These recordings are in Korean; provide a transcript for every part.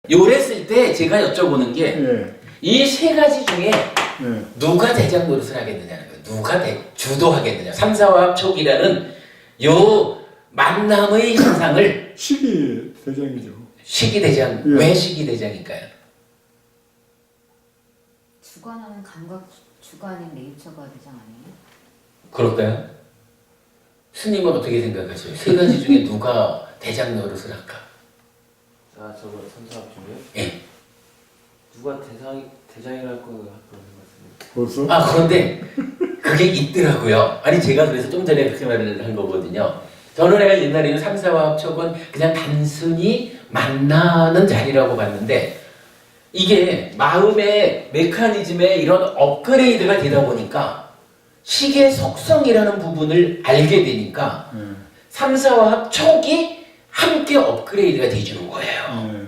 요랬을 때 제가 여쭤보는 게 예. 이 세 가지 중에 예. 누가 대장 노릇을 하겠느냐는 거예요. 누가 주도하겠느냐. 삼사화합촉이라는 요 만남의 현상을 식이 대장이죠. 식이대장. 예. 왜 식이대장일까요? 주관하는 감각 주관인 내입처가 대장 아니에요? 그럴까요? 스님은 어떻게 생각하세요? 세 가지 중에 누가 대장 노릇을 할까? 아 저거 삼사합 중에 예. 누가 대장이랄 거는 같습니다. 벌써? 아, 그런데 그게 있더라고요. 아니, 제가 그래서 좀 전에 그렇게 말을 한 거거든요. 저는 내가 옛날에는 삼사화합촉은 그냥 단순히 만나는 자리라고 봤는데 이게 마음의 메커니즘에 이런 업그레이드가 되다 보니까 식의 속성이라는 부분을 알게 되니까 삼사화합촉이 함께 업그레이드가 돼주는 거예요. 예.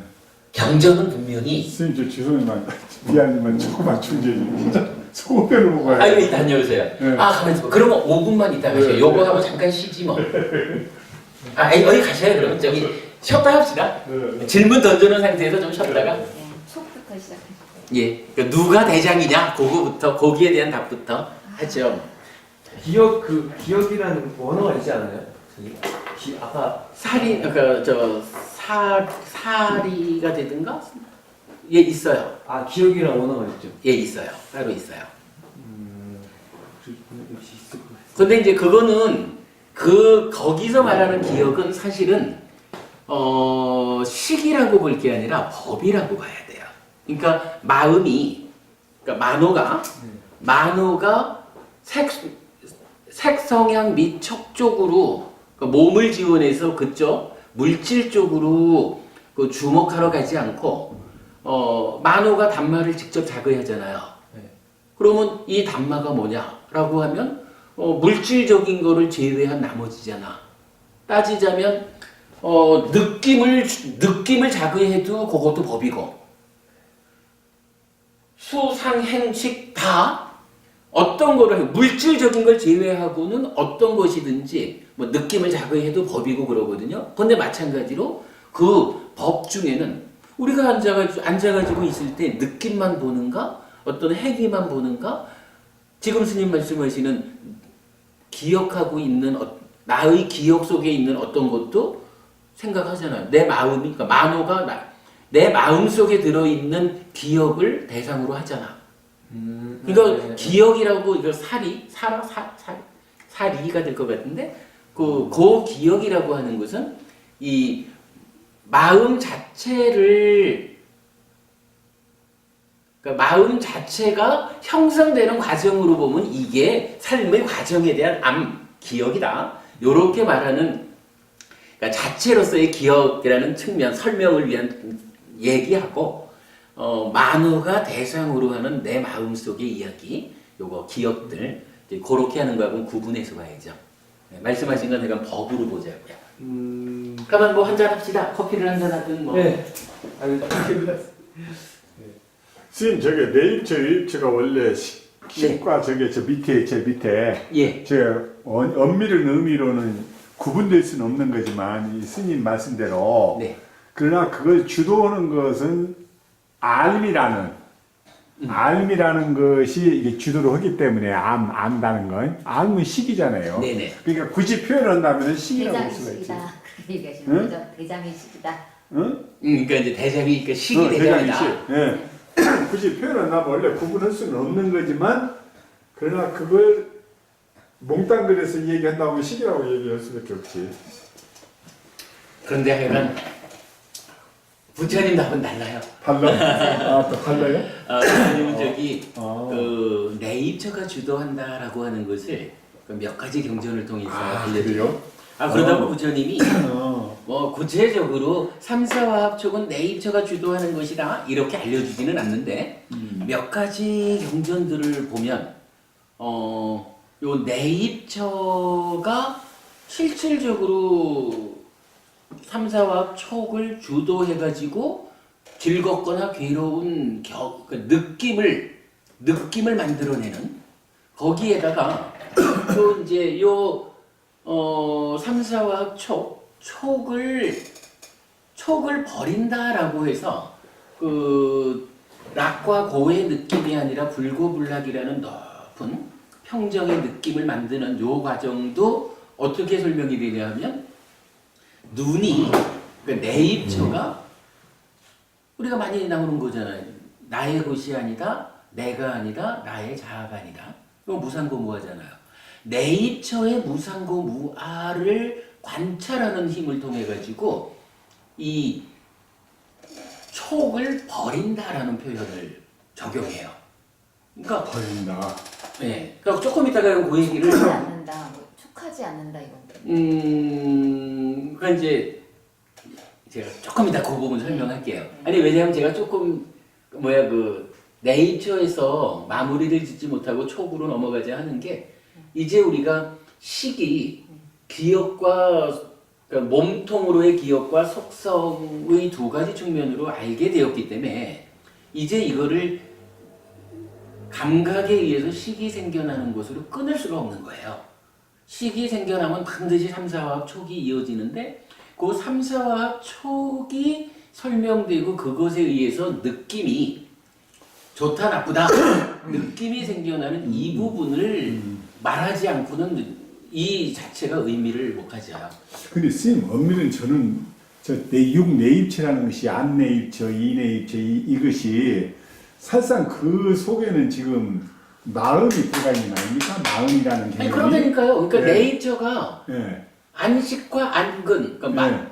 경전은 분명히 선생님 저 죄송해만 미안하지만 조금만 충전이 소변을 먹어야 아, 여기 다녀오세요. 네. 아, 가만있어 봐. 그러면 5분만 있다 가세요. 네. 요거 하고 잠깐 쉬지 뭐. 아, 여기 가셔요, 그러면. 저기, 쉬었다 합시다. 네. 질문 던져놓은 상태에서 좀 쉬었다가. 네, 촉부터 시작해. 예. 그러니까 누가 대장이냐, 그거부터, 거기에 대한 답부터 하죠. 기억이라는 원어가 있지 않아요? 저기 아까 사리, 사리가 되든가? 예, 있어요. 아 기억이란 원어가 있죠. 예, 있어요. 따로 있어요. 역시 있을 것 같아요. 근데 이제 그거는 거기서 말하는 기억은 사실은 식이라고 볼 게 아니라 법이라고 봐야 돼요. 그러니까 마음이 그러니까 만호가 색성향 및 척 쪽으로 그러니까 몸을 지원해서 그쪽 물질 쪽으로 그 주목하러 가지 않고 만호가 단마를 직접 자극하잖아요. 네. 그러면 이 단마가 뭐냐라고 하면 물질적인 거를 제외한 나머지잖아. 따지자면 느낌을 자극해도 그것도 법이고 수상행식 다 어떤 거를 물질적인 걸 제외하고는 어떤 것이든지 뭐 느낌을 자극해도 법이고 그러거든요. 근데 마찬가지로 그 법 중에는 우리가 앉아가지고 있을 때 느낌만 보는가? 어떤 행위만 보는가? 지금 스님 말씀하시는 기억하고 있는 나의 기억 속에 있는 어떤 것도 생각하잖아요. 내 마음이 그러니까 만호가 내 마음 속에 들어 있는 기억을 대상으로 하잖아. 그러니까 네. 기억이라고 이거 사리가 될 것 같은데 그 기억이라고 하는 것은 이 마음 자체를 그러니까 마음 자체가 형성되는 과정으로 보면 이게 삶의 과정에 대한 기억이다. 이렇게 말하는 그러니까 자체로서의 기억이라는 측면 설명을 위한 얘기하고 만호가 대상으로 하는 내 마음속의 이야기 요거 기억들 이제 그렇게 하는 거하고는 구분해서 봐야죠. 네, 말씀하신 건 내가 법으로 보자고요. 그러면 뭐 한잔 합시다. 커피를 한잔 하든 뭐. 네. 선생님 저게 내입처 유입처가 원래 식과 저게 저 밑에 예. 저 엄밀한 의미로는 구분될 수는 없는 거지만 이 스님 말씀대로 네. 그러나 그걸 주도하는 것은 알미라는 것이 이게 주도를 하기 때문에 안다는 건 알은 식이잖아요. 네네. 그러니까 굳이 표현한다면 식이라고 할 대장이 수가 있지. 식이다. 그렇게 얘기하시는 응? 거죠? 대장이 식이다. 응? 그러니까 이제 대장이 그러니까 식이 대장이 대장이다. 식. 예. 굳이 표현한다면 원래 구분할 수는 없는 거지만 그러나 그걸 몽땅 그려서 얘기한다면 식이라고 얘기할 수밖에 없지. 그런데 하여간 부처님 답은 달라요. 달라? 아, 또 달라요? 부처님은 저기 어. 그 내입처가 주도한다라고 하는 것을 그 몇 가지 경전을 통해서 알려드려요. 그래요? 그러다 보면 부처님이 어. 뭐 구체적으로 삼사화합촉은 내입처가 주도하는 것이다 이렇게 알려주지는 않는데 몇 가지 경전들을 보면 요 내입처가 실질적으로 삼사화합촉을 주도해가지고 즐겁거나 괴로운 그 느낌을 만들어내는 거기에다가 또 이제 요 삼사화합촉 촉을 버린다라고 해서 그 락과 고의 느낌이 아니라 불고불락이라는 높은 평정의 느낌을 만드는 요 과정도 어떻게 설명이 되냐면 눈이 그러니까 네이처가 우리가 많이 나오는 거잖아요. 나의 것이 아니다, 내가 아니다, 나의 자아가 아니다. 이거 무상고무아잖아요. 네이처의 무상고무아를 관찰하는 힘을 통해 가지고 이 촉을 버린다라는 표현을 적용해요. 그러니까 버린다. 네, 그러니까 조금 이따가 그 얘기를 촉하지 않는다, 뭐, 촉하지 않는다 이건. 그러니까 이제 제가 조금 이따 그 부분 설명할게요. 아니 왜냐하면 제가 조금 그 네이처에서 마무리를 짓지 못하고 촉으로 넘어가자 하는 게 이제 우리가 식이 기억과 그러니까 몸통으로의 기억과 속성의 두 가지 측면으로 알게 되었기 때문에 이제 이거를 감각에 의해서 식이 생겨나는 것으로 끊을 수가 없는 거예요. 식이 생겨나면 반드시 3, 4화학 촉이 이어지는데 그 3, 4화학 촉이 설명되고 그것에 의해서 느낌이 좋다 나쁘다 느낌이 생겨나는 이 부분을 말하지 않고는 이 자체가 의미를 못 가져요. 근데 선생님 엄밀히 저는 육내입체라는 것이 안내입체, 이내입체 이것이 사실상 그 속에는 지금 마음이 들어가 있는 거 아닙니까? 마음이라는 아니 개념이. 그러다니까요. 그러니까 네. 네이처가 예. 안식과 안근, 그러니까 네.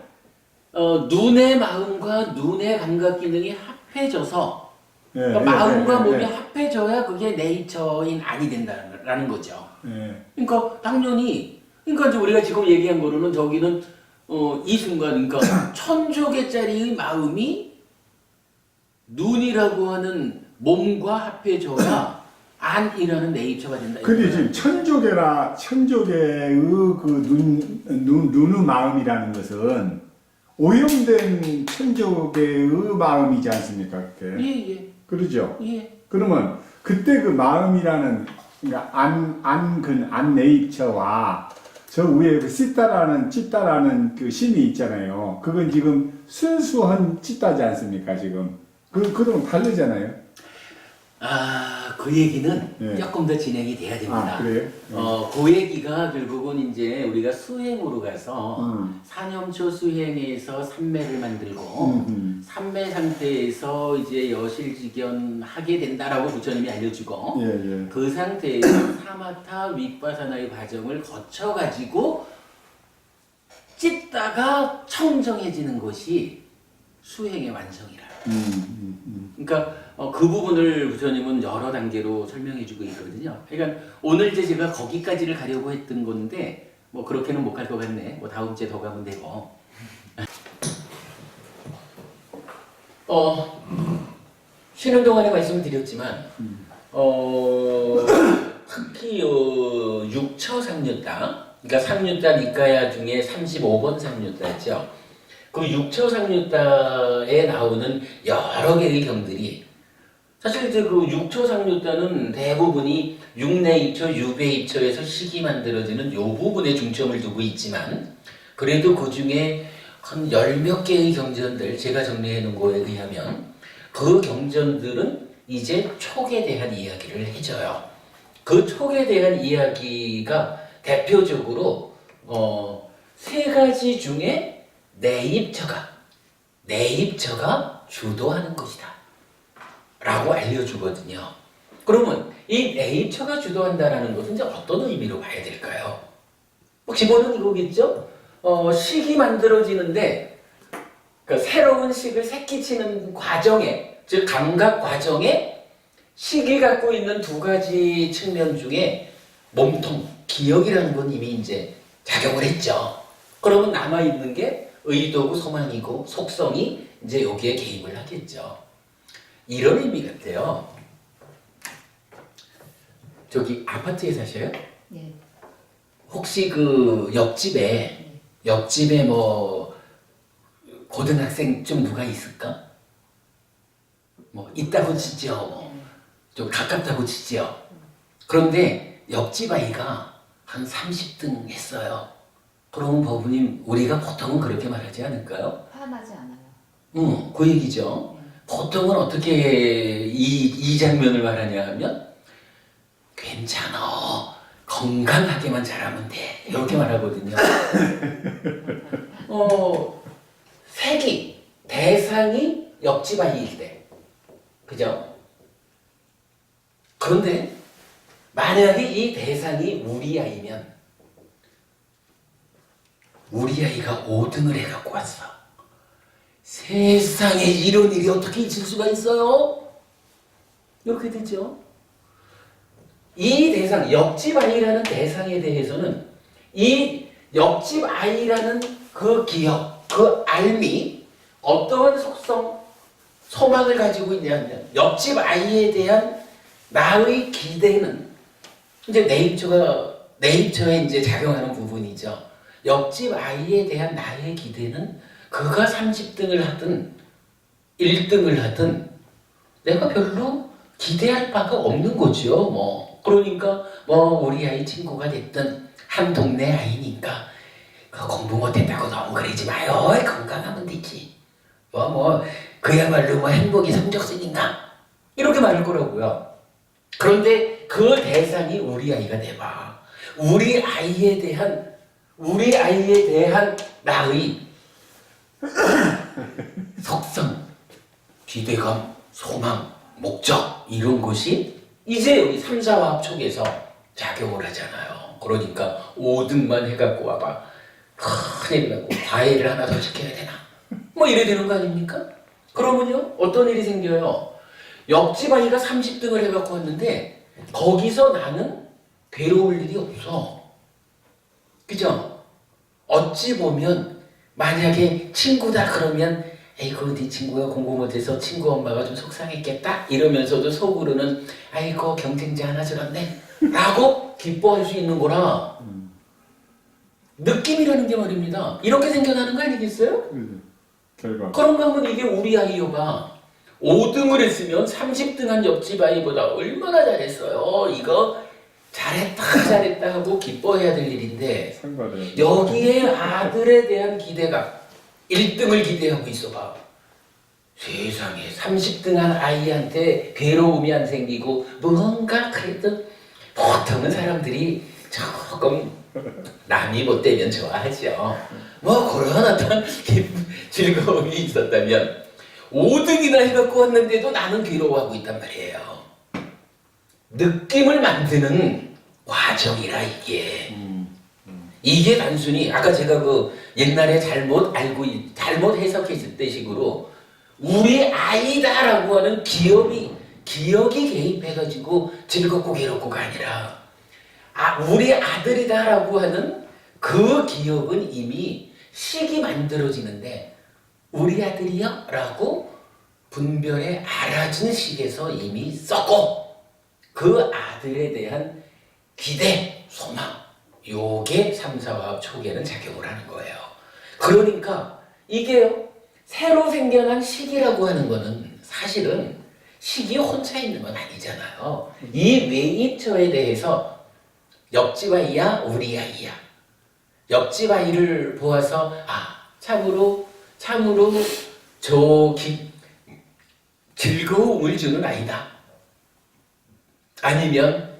눈의 마음과 눈의 감각 기능이 합해져서 예, 그러니까 예, 마음과 예, 몸이 예. 합해져야 그게 네이처인 안이 된다라는 거죠. 예. 그러니까 당연히 그러니까 이제 우리가 지금 얘기한 거로는 저기는 이 순간 그러니까 1000조개짜리의 마음이 눈이라고 하는 몸과 합해져야 안이라는 네이처가 된다. 근데 지금 천조개의 눈의 마음이라는 것은 오염된 천조개의 마음이지 않습니까? 그게? 예예 그러죠? 예. 그러면 그때 그 마음이라는 그러니까 안네이처와 저 위에 그 찢다라는 그 심이 있잖아요. 그건 지금 순수한 찢다지 않습니까? 지금 그동안 다르잖아요. 그 얘기는 예. 조금 더 진행이 돼야 됩니다. 그래요? 그 얘기가 결국은 이제 우리가 수행으로 가서 음. 산염초 수행에서 삼매를 만들고 삼매 상태에서 이제 여실직연 하게 된다라고 부처님이 알려주고 예, 예. 그 상태에서 사마타 윗바사나의 과정을 거쳐가지고 찢다가 청정해지는 것이 수행의 완성이라. 그러니까 그 부분을 부처님은 여러 단계로 설명해주고 있거든요. 그러니까 오늘 이제 제가 거기까지를 가려고 했던 건데 뭐 그렇게는 못 갈 것 같네. 뭐 다음 주에 더 가면 되고. 쉬는 동안에 말씀을 드렸지만 특히 육처상류따, 그러니까 상류따 니까야 중에 35번 상류따죠. 그 육처상류따에 나오는 여러 개의 경들이 사실 이제 그 육처상류따는 대부분이 육내입처, 유배입처에서 식이 만들어지는 요 부분에 중점을 두고 있지만 그래도 그 중에 한 10몇 개의 경전들 제가 정리해 놓은 거에 의하면 그 경전들은 이제 촉에 대한 이야기를 해줘요. 그 촉에 대한 이야기가 대표적으로 세 가지 중에 내입처가 주도하는 것이다 라고 알려주거든요. 그러면 이 내입처가 주도한다는 것은 이제 어떤 의미로 봐야 될까요? 기본은 이거겠죠? 식이 만들어지는데 그러니까 새로운 식을 새끼치는 과정에, 즉 감각 과정에 식이 갖고 있는 두 가지 측면 중에 몸통, 기억이라는 건 이미 이제 작용을 했죠. 그러면 남아있는 게 의도고 소망이고 속성이 이제 여기에 개입을 하겠죠. 이런 의미 같아요. 저기 아파트에 사셔요? 예. 혹시 그 옆집에 뭐 고등학생 좀 누가 있을까? 뭐 있다고 치죠. 뭐 좀 가깝다고 치죠. 그런데 옆집 아이가 한 30등 했어요. 그러면 법부님 우리가 보통은 그렇게 말하지 않을까요? 화나지 않아요. 그 얘기죠. 보통은 어떻게 이 장면을 말하냐 하면 괜찮아. 건강하게만 자라면 돼. 이렇게 말하거든요. 색이, 대상이 옆집 아이일 때. 그죠? 그런데 만약에 이 대상이 우리 아이면 우리 아이가 5등을 해갖고 왔어. 세상에 이런 일이 어떻게 있을 수가 있어요? 이렇게 되죠. 이 대상, 옆집 아이라는 대상에 대해서는 이 옆집 아이라는 그 기억, 그 알미 어떠한 속성, 소망을 가지고 있냐면 옆집 아이에 대한 나의 기대는 이제 네이처에 이제 작용하는 부분이죠. 옆집 아이에 대한 나의 기대는 그가 30등을 하든 1등을 하든 내가 별로 기대할 바가 없는 거죠. 그러니까 우리 아이 친구가 됐든 한 동네 아이니까 공부 못했다고 너무 그러지 마요. 건강하면 되지. 그야말로 행복이 성적순인가? 이렇게 말할 거라고요. 그런데 그 대상이 우리 아이가 돼봐. 우리 아이에 대한 나의 속성, 기대감, 소망, 목적 이런 것이 이제 여기 3, 4화합 쪽에서 작용을 하잖아요. 그러니까 5등만 해갖고 와봐. 큰일 나고 과외를 하나 더 시켜야 되나? 이래 되는 거 아닙니까? 그러면요 어떤 일이 생겨요? 옆집 아이가 30등을 해갖고 왔는데 거기서 나는 괴로울 일이 없어. 그죠? 어찌 보면 만약에 친구다 그러면 에이구 네 친구가 공부 못해서 친구 엄마가 좀 속상했겠다 이러면서도 속으로는 아이고 경쟁자 하나 줄었네 라고 기뻐할 수 있는 거라 느낌이라는 게 말입니다. 이렇게 생겨나는 거 아니겠어요? 결과. 그런가 하면 이게 우리 아이가 5등을 했으면 30등한 옆집 아이보다 얼마나 잘했어요. 이거 잘했다 하고 기뻐해야 될 일인데 상관해요. 여기에 아들에 대한 기대가 1등을 기대하고 있어봐. 세상에 30등한 아이한테 괴로움이 안 생기고 뭔가 그래도 보통은 사람들이 조금 남이 못되면 좋아하죠. 그런 어떤 즐거움이 있었다면 5등이나 해갖고 왔는데도 나는 괴로워하고 있단 말이에요. 느낌을 만드는 과정이라 이게 단순히 아까 제가 옛날에 잘못 해석했을 때 식으로 우리 아이다라고 하는 기억이 개입해가지고 즐겁고 괴롭고가 아니라 우리 아들이다라고 하는 그 기억은 이미 식이 만들어지는데 우리 아들이요? 라고 분별에 알아준 식에서 이미 썼고 그 아들에 대한 기대, 소망 요게 3, 4화합 초기에는 작용을 하는 거예요. 그러니까 이게요 새로 생겨난 식이라고 하는 거는 사실은 식이 혼자 있는 건 아니잖아요. 이 외입처에 대해서 옆집 아이야 우리 아이야 옆집 아이를 보아서 참으로 즐거움을 주는 아이다. 아니면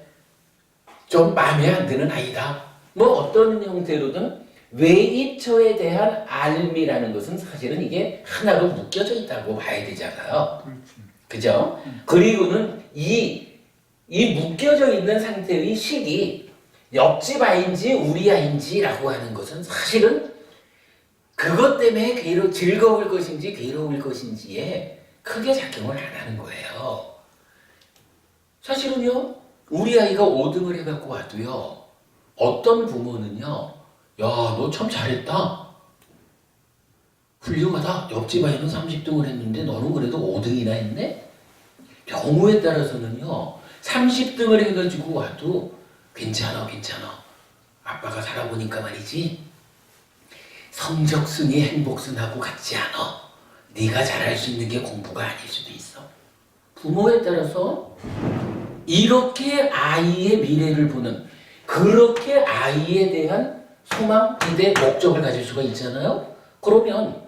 좀 마음에 안 드는 아이다. 어떤 형태로든 외입처에 대한 알미라는 것은 사실은 이게 하나로 묶여져 있다고 봐야 되잖아요. 그죠? 그리고는 이 묶여져 있는 상태의 식이 옆집 아이인지 우리 아이인지라고 하는 것은 사실은 그것 때문에 즐거울 것인지 괴로울 것인지에 크게 작용을 안 하는 거예요. 사실은요, 우리 아이가 5등을 해갖고 와도요, 어떤 부모는요, 야, 너 참 잘했다. 훌륭하다. 옆집 아이는 30등을 했는데 너는 그래도 5등이나 했네? 경우에 따라서는요, 30등을 해가지고 와도 괜찮아. 아빠가 살아보니까 말이지. 성적순이 행복순하고 같지 않아. 네가 잘할 수 있는 게 공부가 아닐 수도 있어. 부모에 따라서 이렇게 아이의 미래를 보는 그렇게 아이에 대한 소망, 기대, 목적을 가질 수가 있잖아요. 그러면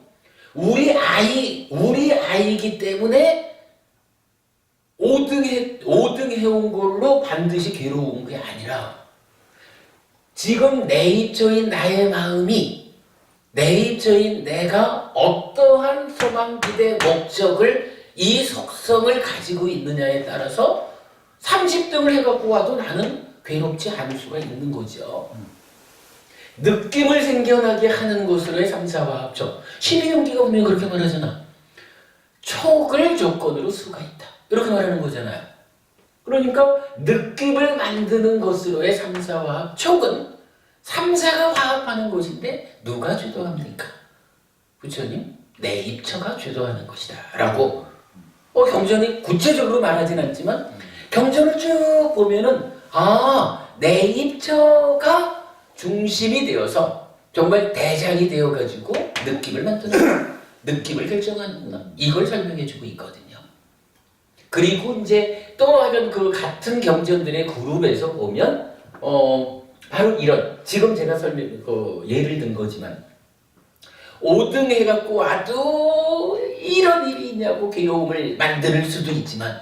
우리 아이기 때문에 5등 해온 걸로 반드시 괴로운 게 아니라 지금 내입처인 나의 마음이 내입처인 내가 어떠한 소망기대 목적을 이 속성을 가지고 있느냐에 따라서 30등을 해갖고 와도 나는 괴롭지 않을 수가 있는 거죠. 느낌을 생겨나게 하는 것으로의 삼사와 합쳐. 신의용기가 분명히 그렇게 말하잖아. 촉을 조건으로 수가 있다. 이렇게 말하는 거잖아요. 그러니까 느낌을 만드는 것으로의 삼사와 합촉은 삼사가 화합하는 것인데 누가 주도합니까? 부처님, 내 입처가 주도하는 것이다 라고 경전이 구체적으로 말하진 않지만 경전을 쭉 보면은 내 입처가 중심이 되어서 정말 대장이 되어가지고 느낌을 만드는 느낌을 결정하는구나. 이걸 설명해주고 있거든요. 그리고 이제 또 하면 그 같은 경전들의 그룹에서 보면 바로 이런 지금 제가 예를 든 거지만 5등 해갖고 와도 이런 일이 있냐고 괴로움을 만들 수도 있지만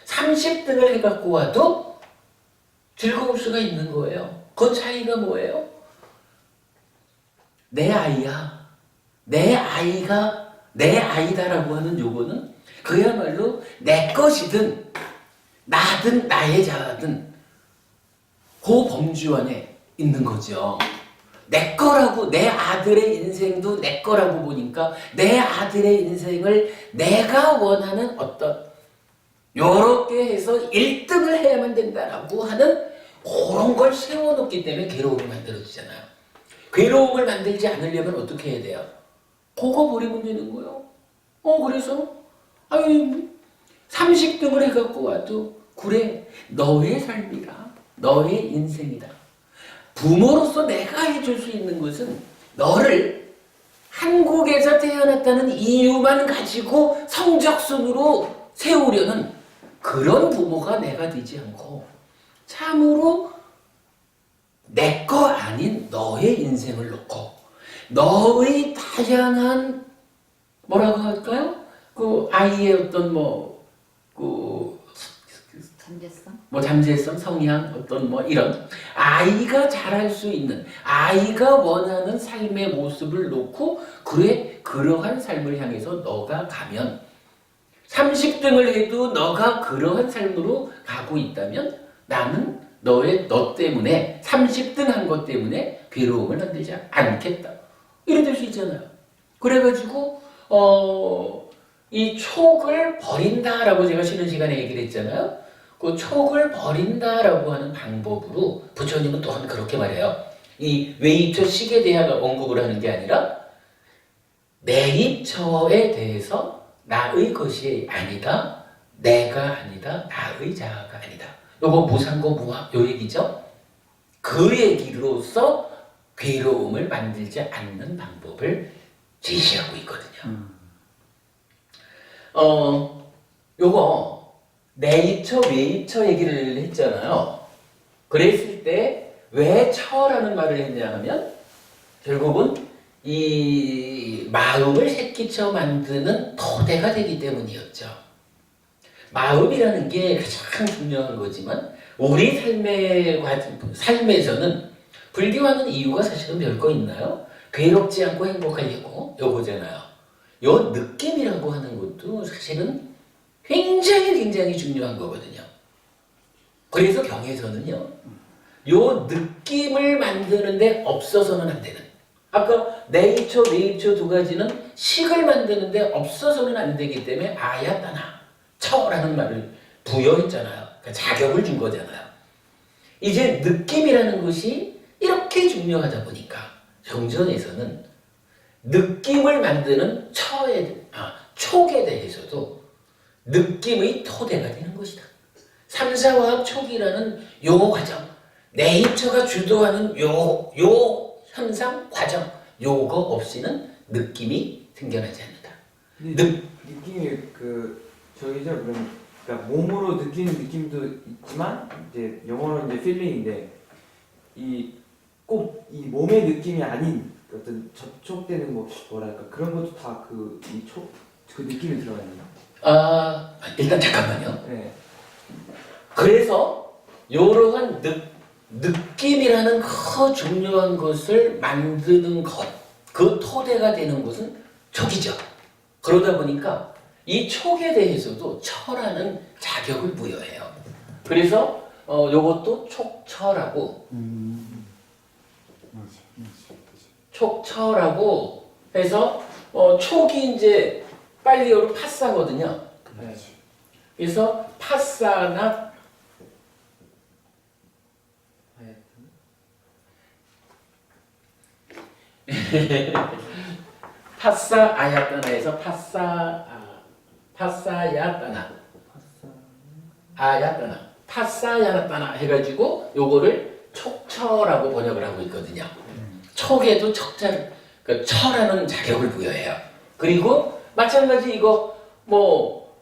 30등을 해갖고 와도 즐거울 수가 있는 거예요. 그 차이가 뭐예요? 내 아이야. 내 아이가 내 아이다라고 하는 요거는 그야말로 내 것이든 나든 나의 자든 그 범주 안에 있는 거죠. 내 거라고 내 아들의 인생도 내 거라고 보니까 내 아들의 인생을 내가 원하는 어떤 요렇게 해서 1등을 해야만 된다라고 하는 그런 걸 세워놓기 때문에 괴로움을 만들어지잖아요. 괴로움을 만들지 않으려면 어떻게 해야 돼요? 그거 버리면 되는 거예요. 그래서 30등을 해갖고 와도 그래 너의 삶이다. 너의 인생이다. 부모로서 내가 해줄 수 있는 것은 너를 한국에서 태어났다는 이유만 가지고 성적순으로 세우려는 그런 부모가 내가 되지 않고 참으로 내 거 아닌 너의 인생을 놓고 너의 다양한 뭐라고 할까요? 그 아이의 어떤 잠재성, 성향, 어떤 이런 아이가 잘할 수 있는 아이가 원하는 삶의 모습을 놓고 그래 그러한 삶을 향해서 너가 가면 30등을 해도 너가 그러한 삶으로 가고 있다면 나는 너 때문에 30등 한 것 때문에 괴로움을 만들지 않겠다. 이래 될 수 있잖아요. 그래가지고 이 촉을 버린다라고 제가 쉬는 시간에 얘기를 했잖아요. 그 촉을 버린다라고 하는 방법으로 부처님은 또한 그렇게 말해요. 이 외입처 식에 대한 언급을 하는 게 아니라 내입처에 대해서 나의 것이 아니다. 내가 아니다. 나의 자아가 아니다. 요거 무상고 무합 요 얘기죠. 그 얘기로서 괴로움을 만들지 않는 방법을 제시하고 있거든요. 요거 내입처, 외입처 얘기를 했잖아요. 그랬을 때 왜 처라는 말을 했냐 하면 결국은 이 마음을 새끼쳐 만드는 토대가 되기 때문이었죠. 마음이라는 게 가장 중요한 거지만 우리 삶에서는 불교하는 이유가 사실은 별거 있나요? 괴롭지 않고 행복하려고 요거잖아요. 요 느낌이라고 하는 것도 사실은 굉장히 중요한 거거든요. 그래서 경에서는요. 요 느낌을 만드는데 없어서는 안 되는 아까 내입처, 외입처 두 가지는 식을 만드는데 없어서는 안 되기 때문에 아야따나 처라는 말을 부여했잖아요. 그러니까 자격을 준 거잖아요. 이제 느낌이라는 것이 이렇게 중요하다 보니까 경전에서는 느낌을 만드는 촉에 대해서도 느낌의 토대가 되는 것이다. 삼사화합 촉이라는 요 과정, 내입처가 주도하는 요 현상, 과정, 요거 없이는 느낌이 생겨나지 않는다. 느낌이 저기죠. 그러니까 몸으로 느끼는 느낌도 있지만 이제 영어로 이제 필링인데 꼭 이 몸의 느낌이 아닌 어떤 접촉되는 뭐 뭐랄까 그런 것도 다 그 느낌이 들어가 있나요? 아, 일단 잠깐만요. 네. 그래서 이러한 느낌이라는 그 중요한 것을 만드는 것, 그 토대가 되는 것은 촉이죠. 그러다 보니까 이 촉에 대해서도 철하는 자격을 부여해요. 그래서 요것도 촉철하고 촉철하고 해서 촉이 이제 빨리어로 파싸거든요. 네. 그래서 파싸나 파싸 아야따나에서 파싸야따나 아야따나 파싸야따나 해가지고 요거를 촉철하고 번역을 하고 있거든요. 촉에도 척자, 그 철하는 자격을 부여해요. 그리고 마찬가지 이거 뭐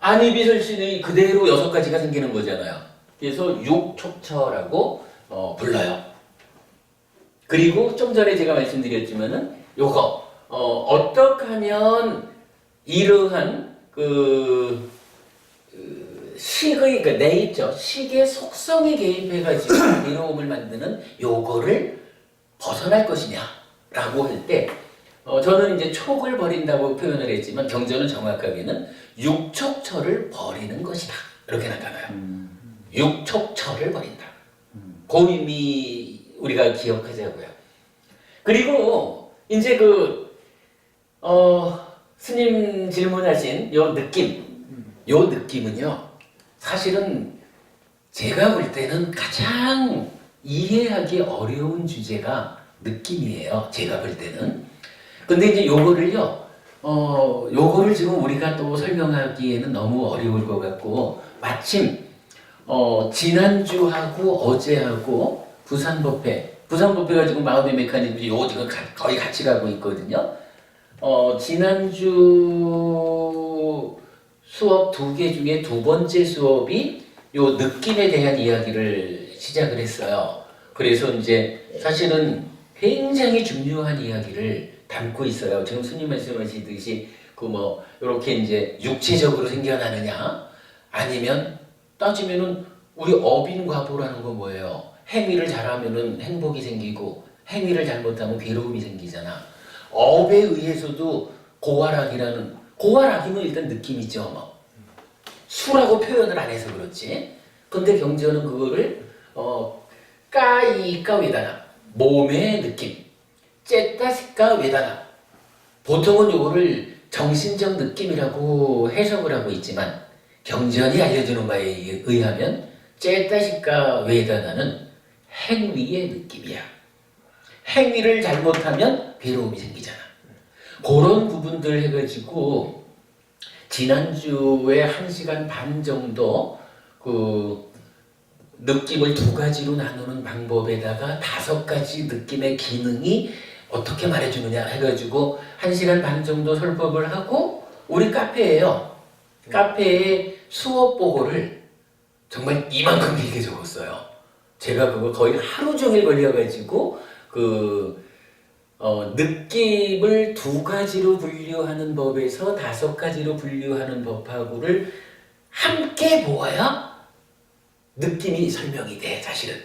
안이비설신의 그대로 6가지가 생기는 거잖아요. 그래서 육촉철하고 불러요. 그리고 좀 전에 제가 말씀드렸지만은 요거 어떻게 하면 이러한 식의 그러니까 네이처 식의 속성에 개입해가지고 괴로움을 만드는 요거를 벗어날 것이냐라고 할 때 저는 이제 촉을 버린다고 표현을 했지만 경전은 정확하게는 육촉철을 버리는 것이다 이렇게 나타나요. 육촉철을 버린다. 그 의미 우리가 기억하자고요. 그리고 이제 스님 질문하신 요 느낌은요 사실은 제가 볼 때는 가장 이해하기 어려운 주제가 느낌이에요. 제가 볼 때는. 근데 이제 요거를요, 요거를 지금 우리가 또 설명하기에는 너무 어려울 것 같고, 마침, 지난주하고 어제하고 부산법회가 지금 마음의 메커니즘이 요거 지금 거의 같이 가고 있거든요. 지난주 수업 2개 중에 2번째 수업이 요 느낌에 대한 이야기를 시작을 했어요. 그래서 이제 사실은 굉장히 중요한 이야기를 담고 있어요. 지금 스님 말씀하시듯이 요렇게 이제 육체적으로 생겨나느냐 아니면 따지면은 우리 어빈과보라는 건 뭐예요? 행위를 잘하면은 행복이 생기고 행위를 잘못하면 괴로움이 생기잖아. 업에 의해서도 고활악이면 일단 느낌이죠. 뭐. 수라고 표현을 안 해서 그렇지. 근데 경전은 그거를 까이까 외다나 몸의 느낌 째따시까 외다나 보통은 요거를 정신적 느낌이라고 해석을 하고 있지만 경전이 알려주는 바에 의하면 째따시까 외다나는 행위의 느낌이야. 행위를 잘못하면 괴로움이 생기잖아. 그런 부분들 해가지고 지난주에 1시간 반 정도 느낌을 2가지로 나누는 방법에다가 5가지 느낌의 기능이 어떻게 말해주느냐 해가지고 1시간 반 정도 설법을 하고 우리 카페에요. 카페에 수업 보고를 정말 이만큼 길게 적었어요. 제가 그거 거의 하루 종일 걸려가지고 느낌을 2가지로 분류하는 법에서 5가지로 분류하는 법하고를 함께 보아야 느낌이 설명이 돼, 사실은.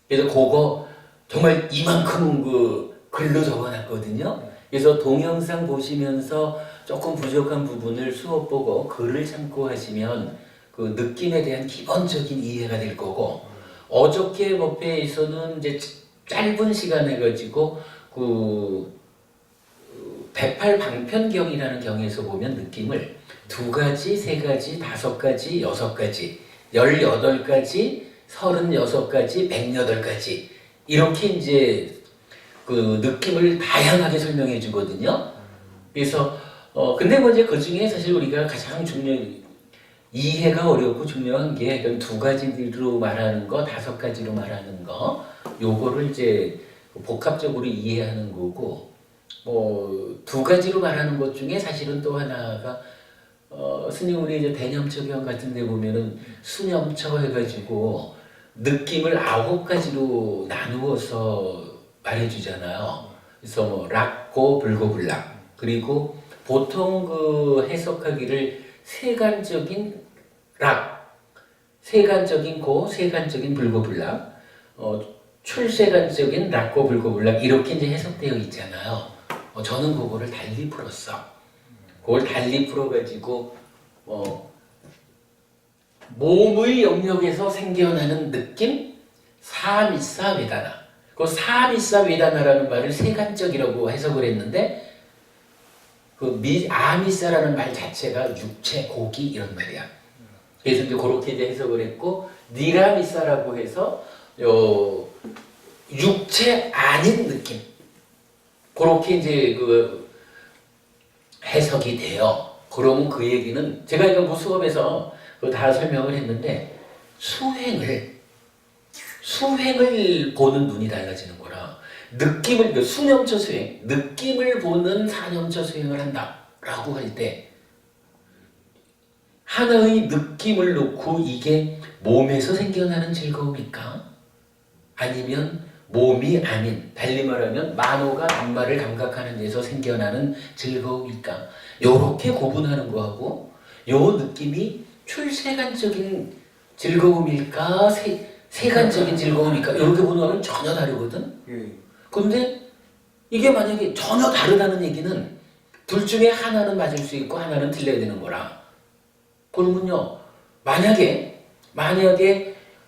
그래서 그거 정말 이만큼 글로 적어놨거든요. 그래서 동영상 보시면서 조금 부족한 부분을 수업 보고 글을 참고하시면 그 느낌에 대한 기본적인 이해가 될 거고, 어저께 법회에서는 이제 짧은 시간에 가지고 108방편경이라는 경에서 보면 느낌을 2가지, 3가지, 5가지, 6가지, 18가지, 36가지, 108가지 이렇게 이제 느낌을 다양하게 설명해 주거든요. 그래서 근데 이제 그 중에 사실 우리가 가장 이해가 어렵고 중요한 게 2가지로 말하는 거, 5가지로 말하는 거, 요거를 이제 복합적으로 이해하는 거고, 2가지로 말하는 것 중에 사실은 또 하나가 스님 우리 이제 대념처경 같은 데 보면은 수념처 해가지고 느낌을 9가지로 나누어서 말해주잖아요. 그래서 뭐 락고 불고불락 그리고 보통 그 해석하기를 세간적인 락, 세간적인 고, 세간적인 불고불락, 출세간적인 락고 불고불락 이렇게 이제 해석되어 있잖아요. 저는 그거를 달리 풀었어. 그걸 달리 풀어가지고 몸의 영역에서 생겨나는 느낌, 사미사 웨다나. 그 사미사 웨다나라는 말을 세간적이라고 해석을 했는데 그 아미사라는 말 자체가 육체, 고기 이런 말이야. 그래서 이제 그렇게 이제 해석을 했고 니라미사라고 해서 육체 아닌 느낌. 그렇게 이제 그 해석이 돼요. 그러면 그 얘기는 제가 이거 뭐 수업에서 다 설명을 했는데 수행을 보는 눈이 달라지는 거라. 느낌을 수념처 수행, 느낌을 보는 사념처 수행을 한다라고 할 때 하나의 느낌을 놓고 이게 몸에서 생겨나는 즐거움일까? 아니면 몸이 아닌 달리 말하면 만호가 단말을 감각하는 데서 생겨나는 즐거움일까? 요렇게 구분하는 거하고 요 느낌이 출세간적인 즐거움일까? 세간적인 즐거움일까? 이렇게 보면 전혀 다르거든? 예. 근데 이게 만약에 전혀 다르다는 얘기는 둘 중에 하나는 맞을 수 있고 하나는 틀려야 되는 거라. 그러면요, 만약에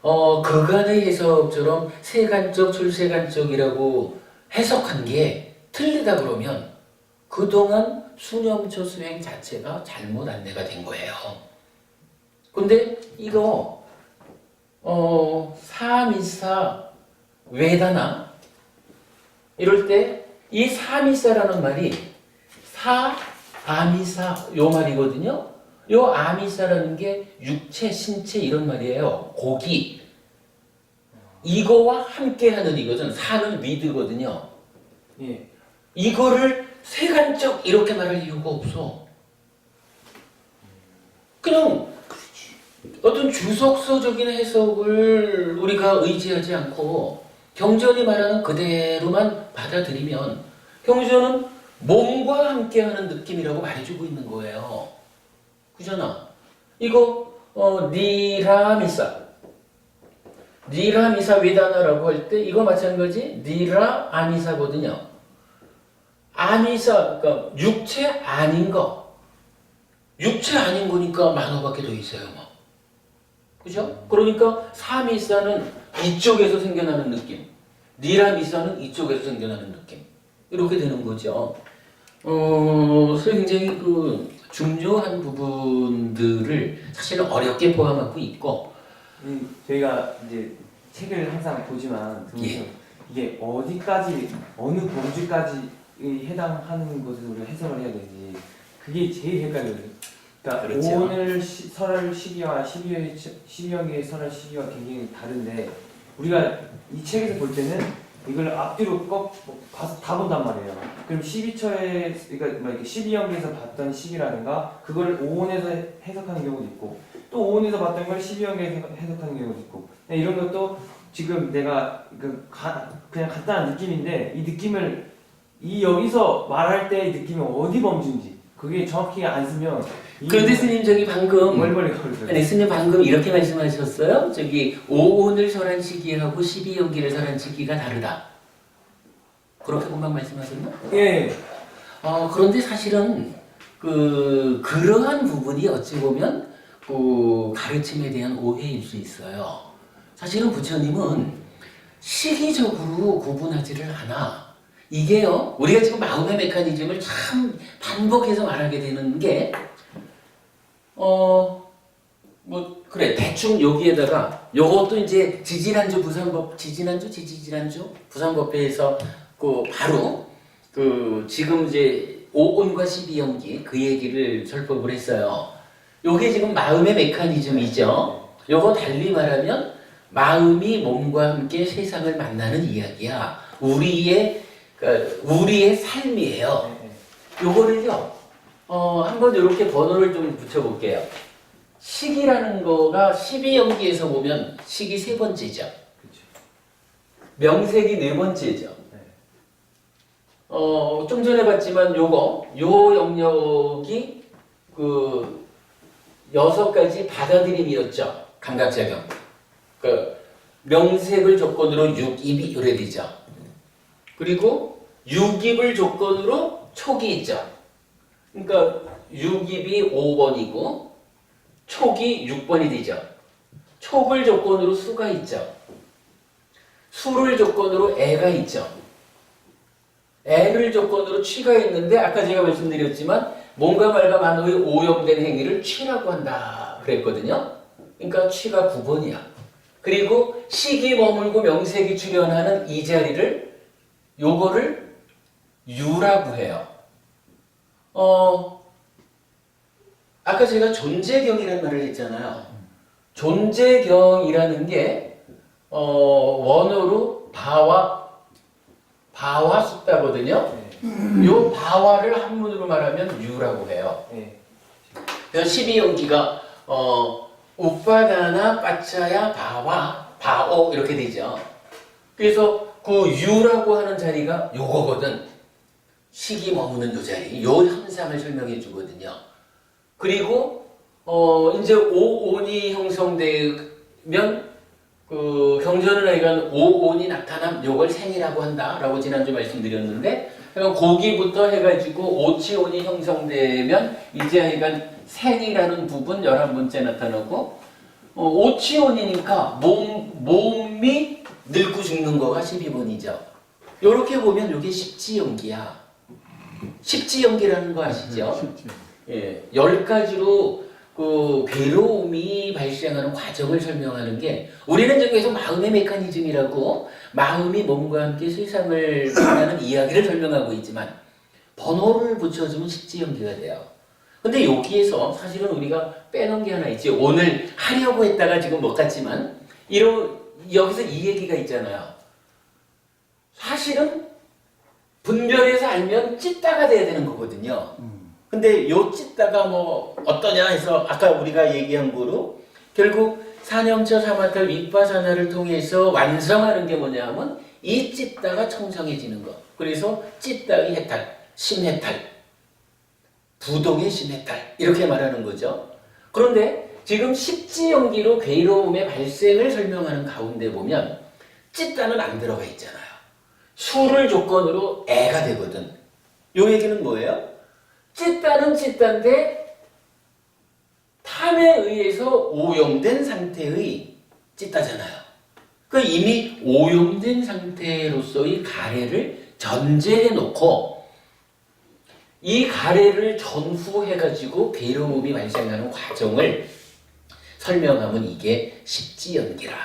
그간의 해석처럼 세간적, 출세간적이라고 해석한 게 틀리다 그러면 그동안 수념처 수행 자체가 잘못 안내가 된 거예요. 근데 이거 사미사 웨다나 이럴 때 이 사미사라는 말이 아미사 요 말이거든요. 요 아미사라는 게 육체, 신체 이런 말이에요. 고기. 이거와 함께하는 이거는 사는 미드거든요. 예. 이거를 세간적 이렇게 말할 이유가 없어. 그냥 어떤 주석서적인 해석을 우리가 의지하지 않고 경전이 말하는 그대로만 받아들이면 경전은 몸과 함께하는 느낌이라고 말해주고 있는 거예요. 그잖아. 이거 니라미사 웨다나라고 할 때 이거 마찬가지 니라 아미사거든요. 아미사 그러니까 육체 아닌 거. 육체 아닌 거니까 만호밖에 더 있어요. 뭐. 그죠? 그러니까 사미사는 이쪽에서 생겨나는 느낌. 니라미사는 이쪽에서 생겨나는 느낌. 이렇게 되는 거죠. 그래서 굉장히 그 중요한 부분들을 사실은 어렵게 포함하고 있고 저희가 이제 책을 항상 보지만 예. 이게 어디까지 어느 범주까지 해당하는 것을 우리가 해석을 해야 되지 그게 제일 헷갈려요. 그러니까 그렇죠. 오늘 설할 시기와 12월기의 설할 시기와 굉장히 다른데 우리가 이 책에서 볼 때는 이걸 앞뒤로 가서 다 본단 말이에요. 그럼 12처에 그러니까 막 이렇게 12연기에서 봤던 시기라든가 그거를 오온에서 해석하는 경우도 있고 또 오온에서 봤던 걸 12연기에서 해석하는 경우도 있고 이런 것도 지금 내가 그냥 간단한 느낌인데 이 느낌을 여기서 말할 때의 느낌이 어디 범주인지 그게 정확히 안 쓰면 그런데 스님 저기 방금 멀리 걸려요. 아니 스님 방금 이렇게 말씀하셨어요. 저기 오온을 설한 시기하고 12연기를 설한 시기가 다르다. 그렇게 금방 말씀하셨나? 예. 그런데 사실은 그러한 부분이 어찌 보면 그 가르침에 대한 오해일 수 있어요. 사실은 부처님은 시기적으로 구분하지를 않아. 이게요, 우리가 지금 마음의 메커니즘을 참 반복해서 말하게 되는 게, 그래, 대충 여기에다가, 요것도 이제 지지난주 부산법회에서 바로, 지금 이제 오온과 12연기 그 얘기를 설법을 했어요. 요게 지금 마음의 메커니즘이죠. 요거 달리 말하면, 마음이 몸과 함께 세상을 만나는 이야기야. 우리의 삶이에요. 요거를요, 한번 이렇게 번호를 좀 붙여볼게요. 시기라는 거가 12연기에서 보면 시기 세 번째죠. 그렇죠. 명색이 네 번째죠. 네. 좀 전에 봤지만 요 영역이 그 6가지 받아들임이었죠. 감각작용. 그 명색을 조건으로 육입이 요래되죠. 그리고 육입을 조건으로 촉이 있죠. 그러니까 육입이 5번이고 촉이 6번이 되죠. 촉을 조건으로 수가 있죠. 수를 조건으로 애가 있죠. 애를 조건으로 취가 있는데 아까 제가 말씀드렸지만 몸과 말과 만호의 오염된 행위를 취라고 한다 그랬거든요. 그러니까 취가 9번이야. 그리고 식이 머물고 명색이 출현하는 이 자리를 요거를 유라고 해요. 아까 제가 존재경이라는 말을 했잖아요. 존재경이라는 게 원어로 바와 숫자거든요. 네. 요 바와를 한문으로 말하면 유라고 해요. 네. 그래서 12연기가 우빠다나 빠짜야 바와 바오 이렇게 되죠. 그래서 그 유라고 하는 자리가 요거거든. 식이 머무는 요 자리, 요 현상을 설명해 주거든요. 그리고 이제 오온이 형성되면 그 경전을 하여간 오온이 나타남 요걸 생이라고 한다라고 지난주 말씀드렸는데, 그럼 고기부터 해가지고 오치온이 형성되면 이제 하여간 생이라는 부분 11번째 나타나고, 오치온이니까 몸이 늙고 죽는 거가 12번이죠. 요렇게 보면 요게 십지연기야. 십지연기라는 거 아시죠? 쉽지. 예, 10가지로 그 괴로움이 발생하는 과정을 설명하는 게, 우리는 지금 계속 마음의 메커니즘이라고 마음이 몸과 함께 세상을 만나는 이야기를 설명하고 있지만 번호를 붙여주면 십지연기가 돼요. 근데 여기에서 사실은 우리가 빼놓은 게 하나 있지. 오늘 하려고 했다가 지금 못 갔지만 여기서 이 얘기가 있잖아요. 사실은 분별해서 알면 찢다가 돼야 되는 거거든요. 근데 요 찢다가 뭐 어떠냐 해서 아까 우리가 얘기한 거로 결국 사념처 사마탈 윗바사나를 통해서 완성하는 게 뭐냐 하면 이 찢다가 청성해지는 거. 그래서 찢다의 해탈, 심해탈, 부동의 심해탈 이렇게 말하는 거죠. 그런데 지금 십지연기로 괴로움의 발생을 설명하는 가운데 보면 찢다는 안 들어가 있잖아요. 수를 조건으로 애가 되거든. 요 얘기는 뭐예요? 찢다는 찢다인데 탐에 의해서 오염된 상태의 찢다잖아요. 그 이미 오염된 상태로서의 가래를 전제해 놓고 이 가래를 전후해가지고 괴로움이 발생하는 과정을 설명하면 이게 십지연기라.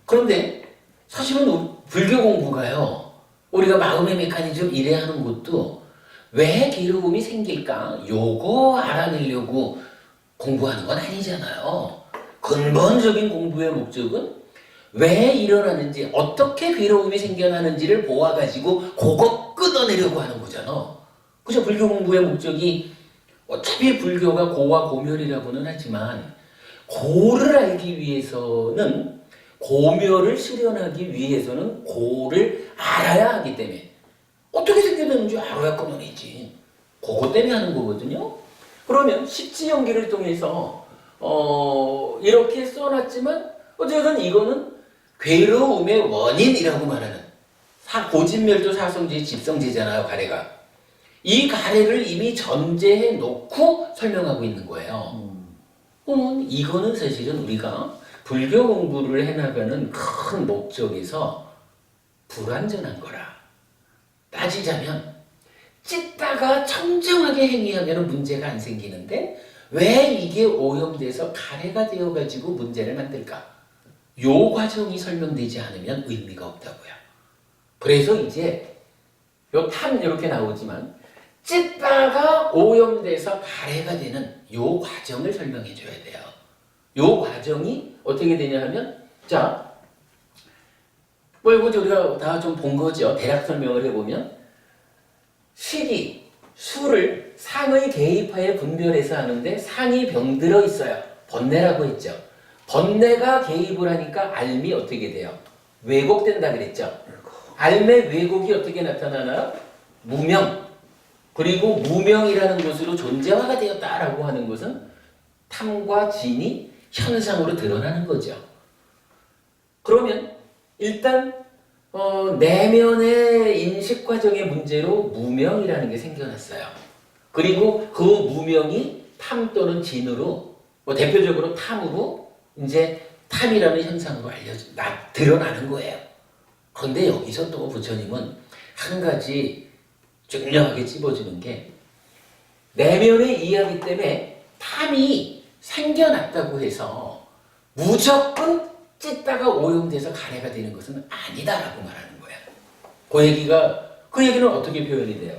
그런데 사실은 불교 공부가요, 우리가 마음의 메커니즘 이래 하는 것도 왜 괴로움이 생길까? 요거 알아내려고 공부하는 건 아니잖아요. 근본적인 공부의 목적은 왜 일어나는지, 어떻게 괴로움이 생겨나는지를 보아가지고 그거 끊어내려고 하는 거잖아. 그죠? 불교 공부의 목적이 어차피 불교가 고와 고멸이라고는 하지만 고를 알기 위해서는, 고멸을 실현하기 위해서는 고를 알아야 하기 때문에 어떻게 생겨나는지 알아야 끊어내지. 그것 때문에 하는 거거든요. 그러면 십지연기를 통해서 이렇게 써놨지만 어쨌든 이거는 괴로움의 원인이라고 말하는, 고진멸도 사성제 집성제잖아요, 가래가. 이 가래를 이미 전제해 놓고 설명하고 있는 거예요. 이거는 사실은 우리가 불교 공부를 해나가는 큰 목적에서 불완전한 거라. 따지자면 찢다가 청정하게 행위하면 문제가 안 생기는데 왜 이게 오염돼서 가래가 되어가지고 문제를 만들까? 요 과정이 설명되지 않으면 의미가 없다고요. 그래서 이제 요 탐 이렇게 나오지만 찢다가 오염돼서 가래가 되는 요 과정을 설명해 줘야 돼요. 요 과정이 어떻게 되냐 하면, 자, 뭐 이거 우리가 다 좀 본 거죠. 대략 설명을 해보면 식이 수를 상의 개입하에 분별해서 하는데 상이 병들어 있어요. 번뇌라고 했죠. 번뇌가 개입을 하니까 알미 어떻게 돼요? 왜곡된다 그랬죠. 알의 왜곡이 어떻게 나타나나요? 무명, 그리고 무명이라는 것으로 존재화가 되었다라고 하는 것은 탐과 진이 현상으로 드러나는 거죠. 그러면 일단 내면의 인식 과정의 문제로 무명이라는 게 생겨났어요. 그리고 그 무명이 탐 또는 진으로 대표적으로 탐으로 이제 탐이라는 현상으로 드러나는 거예요. 그런데 여기서 또 부처님은 한 가지 중요하게 찝어주는 게 내면의 이야기 때문에 탐이 생겨났다고 해서 무조건 찢다가 오염돼서 가래가 되는 것은 아니다라고 말하는 거야. 그 얘기는 어떻게 표현이 돼요?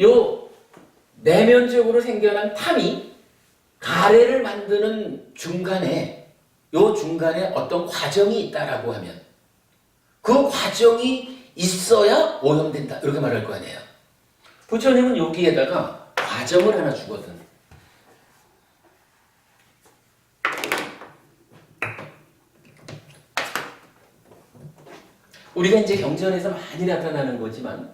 요 내면적으로 생겨난 탐이 가래를 만드는 중간에 어떤 과정이 있다라고 하면 그 과정이 있어야 오염된다 이렇게 말할 거 아니에요. 부처님은 여기에다가 과정을 하나 주거든. 우리가 이제 경전에서 많이 나타나는 거지만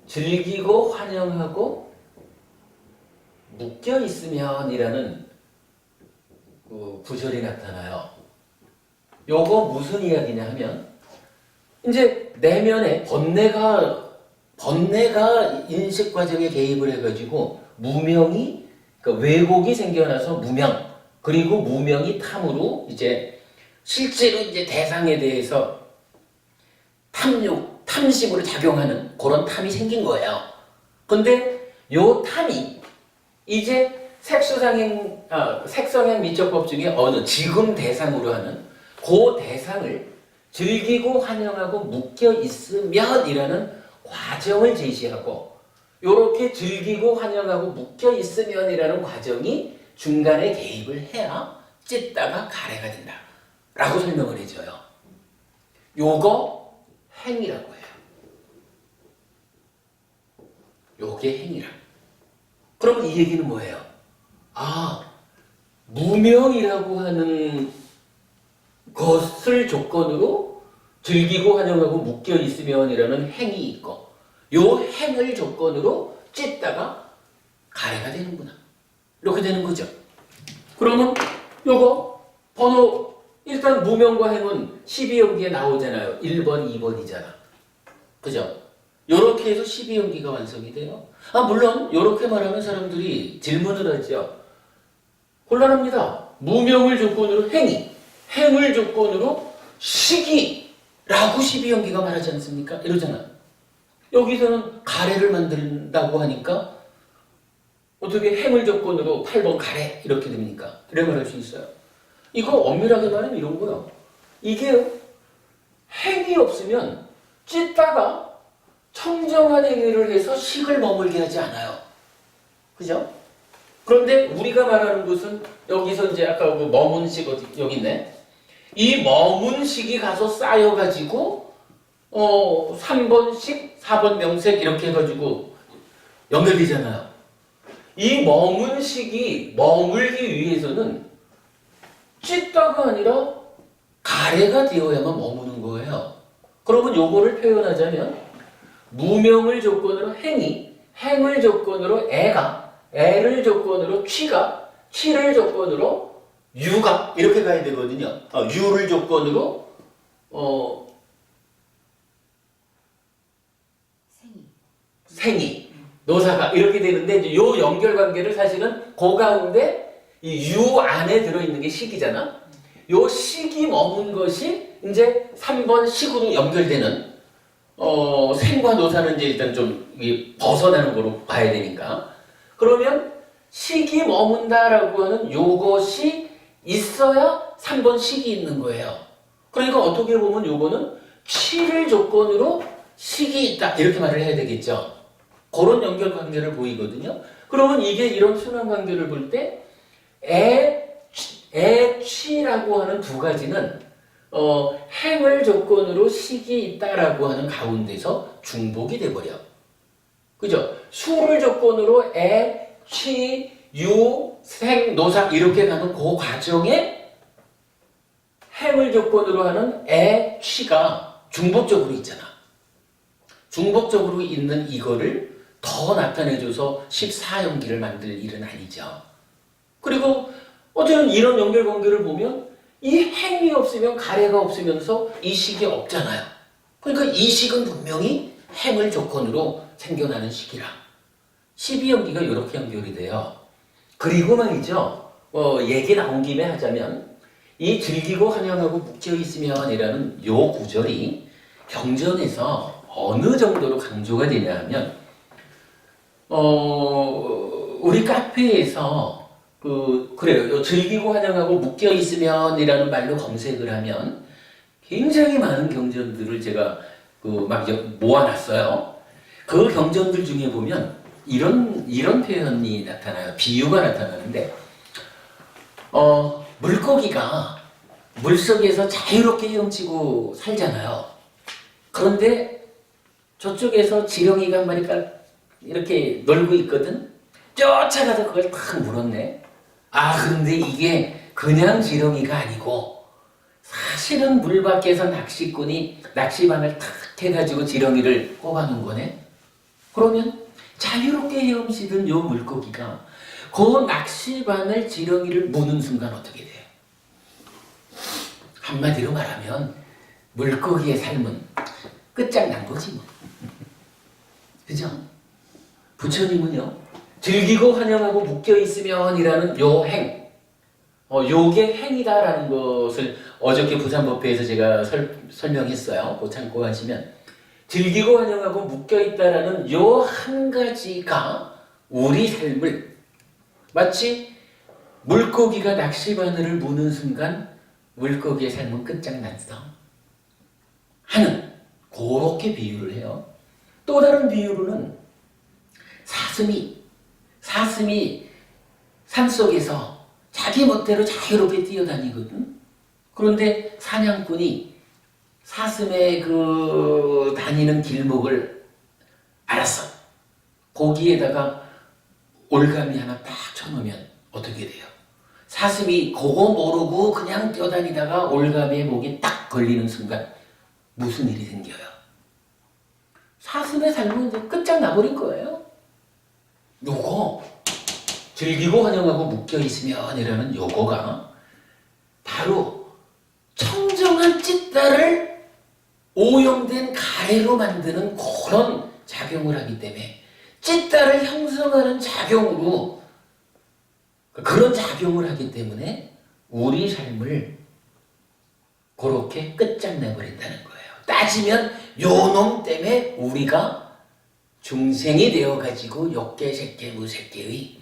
즐기고 환영하고 묶여 있으면이라는 그 구절이 나타나요. 요거 무슨 이야기냐 하면 이제 내면에 번뇌가 인식 과정에 개입을 해가지고 무명이 그러니까 왜곡이 생겨나서 무명 그리고 무명이 탐으로 이제 실제로 이제 대상에 대해서 탐심으로 작용하는 그런 탐이 생긴 거예요. 근데 요 탐이 이제 색성행 미적법 중에 어느 지금 대상으로 하는 그 대상을 즐기고 환영하고 묶여 있으면이라는 과정을 제시하고 요렇게 즐기고 환영하고 묶여 있으면이라는 과정이 중간에 개입을 해야 찢다가 가래가 된다 라고 설명을 해줘요. 요거 행이라고 해요. 요게 행이라. 그러면 이 얘기는 뭐예요? 무명이라고 하는 것을 조건으로 즐기고 환영하고 묶여 있으면이라는 행이 있고 요 행을 조건으로 찢다가 가래가 되는구나. 이렇게 되는 거죠. 그러면 요거 번호 일단 무명과 행은 12연기에 나오잖아요. 1번, 2번이잖아. 그죠? 요렇게 해서 12연기가 완성이 돼요. 물론 요렇게 말하면 사람들이 질문을 하죠. 곤란합니다. 무명을 조건으로 행을 조건으로 시기라고 12연기가 말하지 않습니까? 이러잖아. 여기서는 가래를 만든다고 하니까 어떻게 행을 조건으로 8번 가래 이렇게 됩니까? 이래 말할 수 있어요. 이거 엄밀하게 말하면 이런 거요. 이게 행이 없으면 찢다가 청정한 행위를 해서 식을 머물게 하지 않아요. 그죠? 그런데 우리가 말하는 것은 여기서 이제 아까 그 머문 식 여기 있네. 이 머문 식이 가서 쌓여가지고 3번씩 4번 명색 이렇게 해가지고 연결되잖아요. 이 머문 식이 머물기 위해서는 찢다가 아니라 가래가 되어야만 머무는 거예요. 그러면 요거를 표현하자면 무명을 조건으로 행을 조건으로 애를 조건으로 취를 조건으로 유가 이렇게 가야 되거든요. 유를 조건으로 생이 노사가 이렇게 되는데 이제 요 연결 관계를 사실은 그 가운데 이 유 안에 들어있는 게 식이잖아. 요 식이 머문 것이 이제 3번 식으로 연결되는 생과 노사는 이제 일단 좀 벗어나는 거로 봐야 되니까. 그러면 식이 머문다라고 하는 요것이 있어야 3번 식이 있는 거예요. 그러니까 어떻게 보면 요거는 취를 조건으로 식이 있다 이렇게 말을 해야 되겠죠. 그런 연결 관계를 보이거든요. 그러면 이게 이런 순환 관계를 볼 때 취라고 하는 두 가지는 행을 조건으로 식이 있다라고 하는 가운데서 중복이 돼버려. 그죠? 수를 조건으로 취, 유, 생, 노사 이렇게 가는 그 과정에 행을 조건으로 하는 취가 중복적으로 있잖아. 중복적으로 있는 이거를 더 나타내줘서 14연기를 만들 일은 아니죠. 그리고 어쨌든 이런 연결관계를 보면 이 행이 없으면 가래가 없으면서 이식이 없잖아요. 그러니까 이식은 분명히 행을 조건으로 생겨나는 식이라 12연기가 이렇게 연결이 돼요. 그리고 말이죠. 얘기 나온 김에 하자면 이 즐기고 환영하고 묶여있으면이라는 요 구절이 경전에서 어느 정도로 강조가 되냐 하면 우리 카페에서 그래요. 즐기고 환영하고 묶여있으면이라는 말로 검색을 하면 굉장히 많은 경전들을 제가 막 모아놨어요. 그 경전들 중에 보면 이런 표현이 나타나요. 비유가 나타나는데 물고기가 물속에서 자유롭게 헤엄치고 살잖아요. 그런데 저쪽에서 지렁이가 한 마리가 이렇게 놀고 있거든. 쫓아가서 그걸 탁 물었네. 그런데 이게 그냥 지렁이가 아니고 사실은 물 밖에서 낚시꾼이 낚시방을 탁 해가지고 지렁이를 꼽아놓은 거네. 그러면 자유롭게 헤엄치던 요 물고기가 그 낚시바늘 지렁이를 무는 순간 어떻게 돼요? 한마디로 말하면 물고기의 삶은 끝장난 거지 뭐. 그죠? 부처님은요 즐기고 환영하고 묶여있으면이라는 요 행, 요게 행이다라는 것을 어저께 부산법회에서 제가 설명했어요. 그 참고하시면 즐기고 환영하고 묶여있다라는 요 한 가지가 우리 삶을 마치 물고기가 낚시바늘을 무는 순간 물고기의 삶은 끝장났어 하는 그렇게 비유를 해요. 또 다른 비유로는 사슴이 산속에서 자기 멋대로 자유롭게 뛰어다니거든. 그런데 사냥꾼이 사슴의 다니는 길목을 알았어. 거기에다가 올가미 하나 딱 쳐놓으면 어떻게 돼요? 사슴이 그거 모르고 그냥 뛰어다니다가 올가미의 목이 딱 걸리는 순간 무슨 일이 생겨요? 사슴의 삶은 이제 끝장나버린 거예요. 요거 즐기고 환영하고 묶여있으면이라는 요거가 바로 청정한 찢다를 오염된 가래로 만드는 그런 작용을 하기 때문에 찢다를 형성하는 작용으로 그런 작용을 하기 때문에 우리 삶을 그렇게 끝장내버린다는 거예요. 따지면 요 놈 때문에 우리가 중생이 되어가지고 욕계색계 무색계의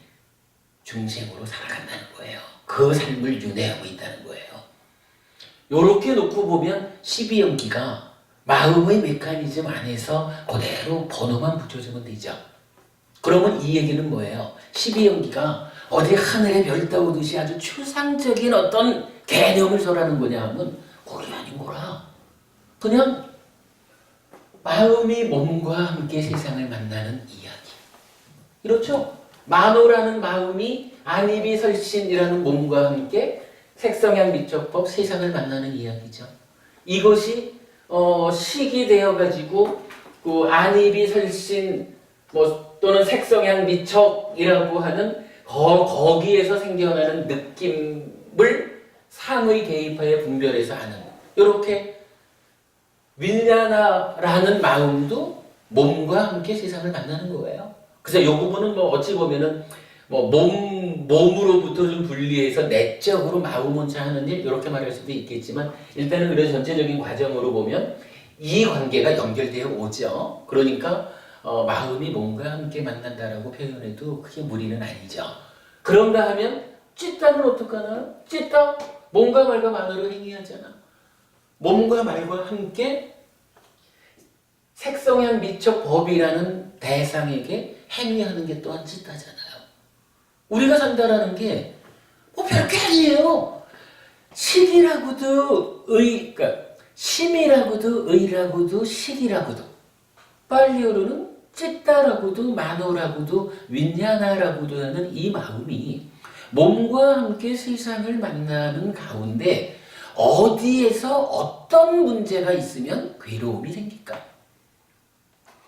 중생으로 살아간다는 거예요. 그 삶을 윤회하고 있다는 거예요. 요렇게 놓고 보면 12연기가 마음의 메커니즘 안에서 그대로 번호만 붙여주면 되죠. 그러면 이 얘기는 뭐예요? 12연기가 어디 하늘의 별 떠오듯이 아주 추상적인 어떤 개념을 설하는 거냐 하면 그게 아닌 거라. 그냥 마음이 몸과 함께 세상을 만나는 이야기. 그렇죠? 만호라는 마음이 안입이 설신이라는 몸과 함께 색성향 미적법 세상을 만나는 이야기죠. 이것이 식이 되어가지고 안입이 설신 또는 색성향 미척이라고 하는 거기에서 생겨나는 느낌을 상의 개입하여 분별해서 하는 이렇게 윌냐나라는 마음도 몸과 함께 세상을 만나는 거예요. 그래서 이 부분은 어찌 보면은 몸으로부터 좀 분리해서 내적으로 마음 혼자 하는 일 이렇게 말할 수도 있겠지만 일단은 그런 전체적인 과정으로 보면 이 관계가 연결되어 오죠. 그러니까 마음이 몸과 함께 만난다라고 표현해도 크게 무리는 아니죠. 그런가 하면 찢다는 어떡하나? 찢다 몸과 말과 만으로 행위하잖아. 몸과 말과 함께 색성향 미적 법이라는 대상에게 행위하는 게 또한 찢다잖아요. 우리가 산다라는 게 별게 아니에요. 식이라고도 그러니까 심이라고도 의라고도 식이라고도 빨리어로는 찢다라고도 만호라고도 윈냐나라고도 하는 이 마음이 몸과 함께 세상을 만나는 가운데 어디에서 어떤 문제가 있으면 괴로움이 생길까?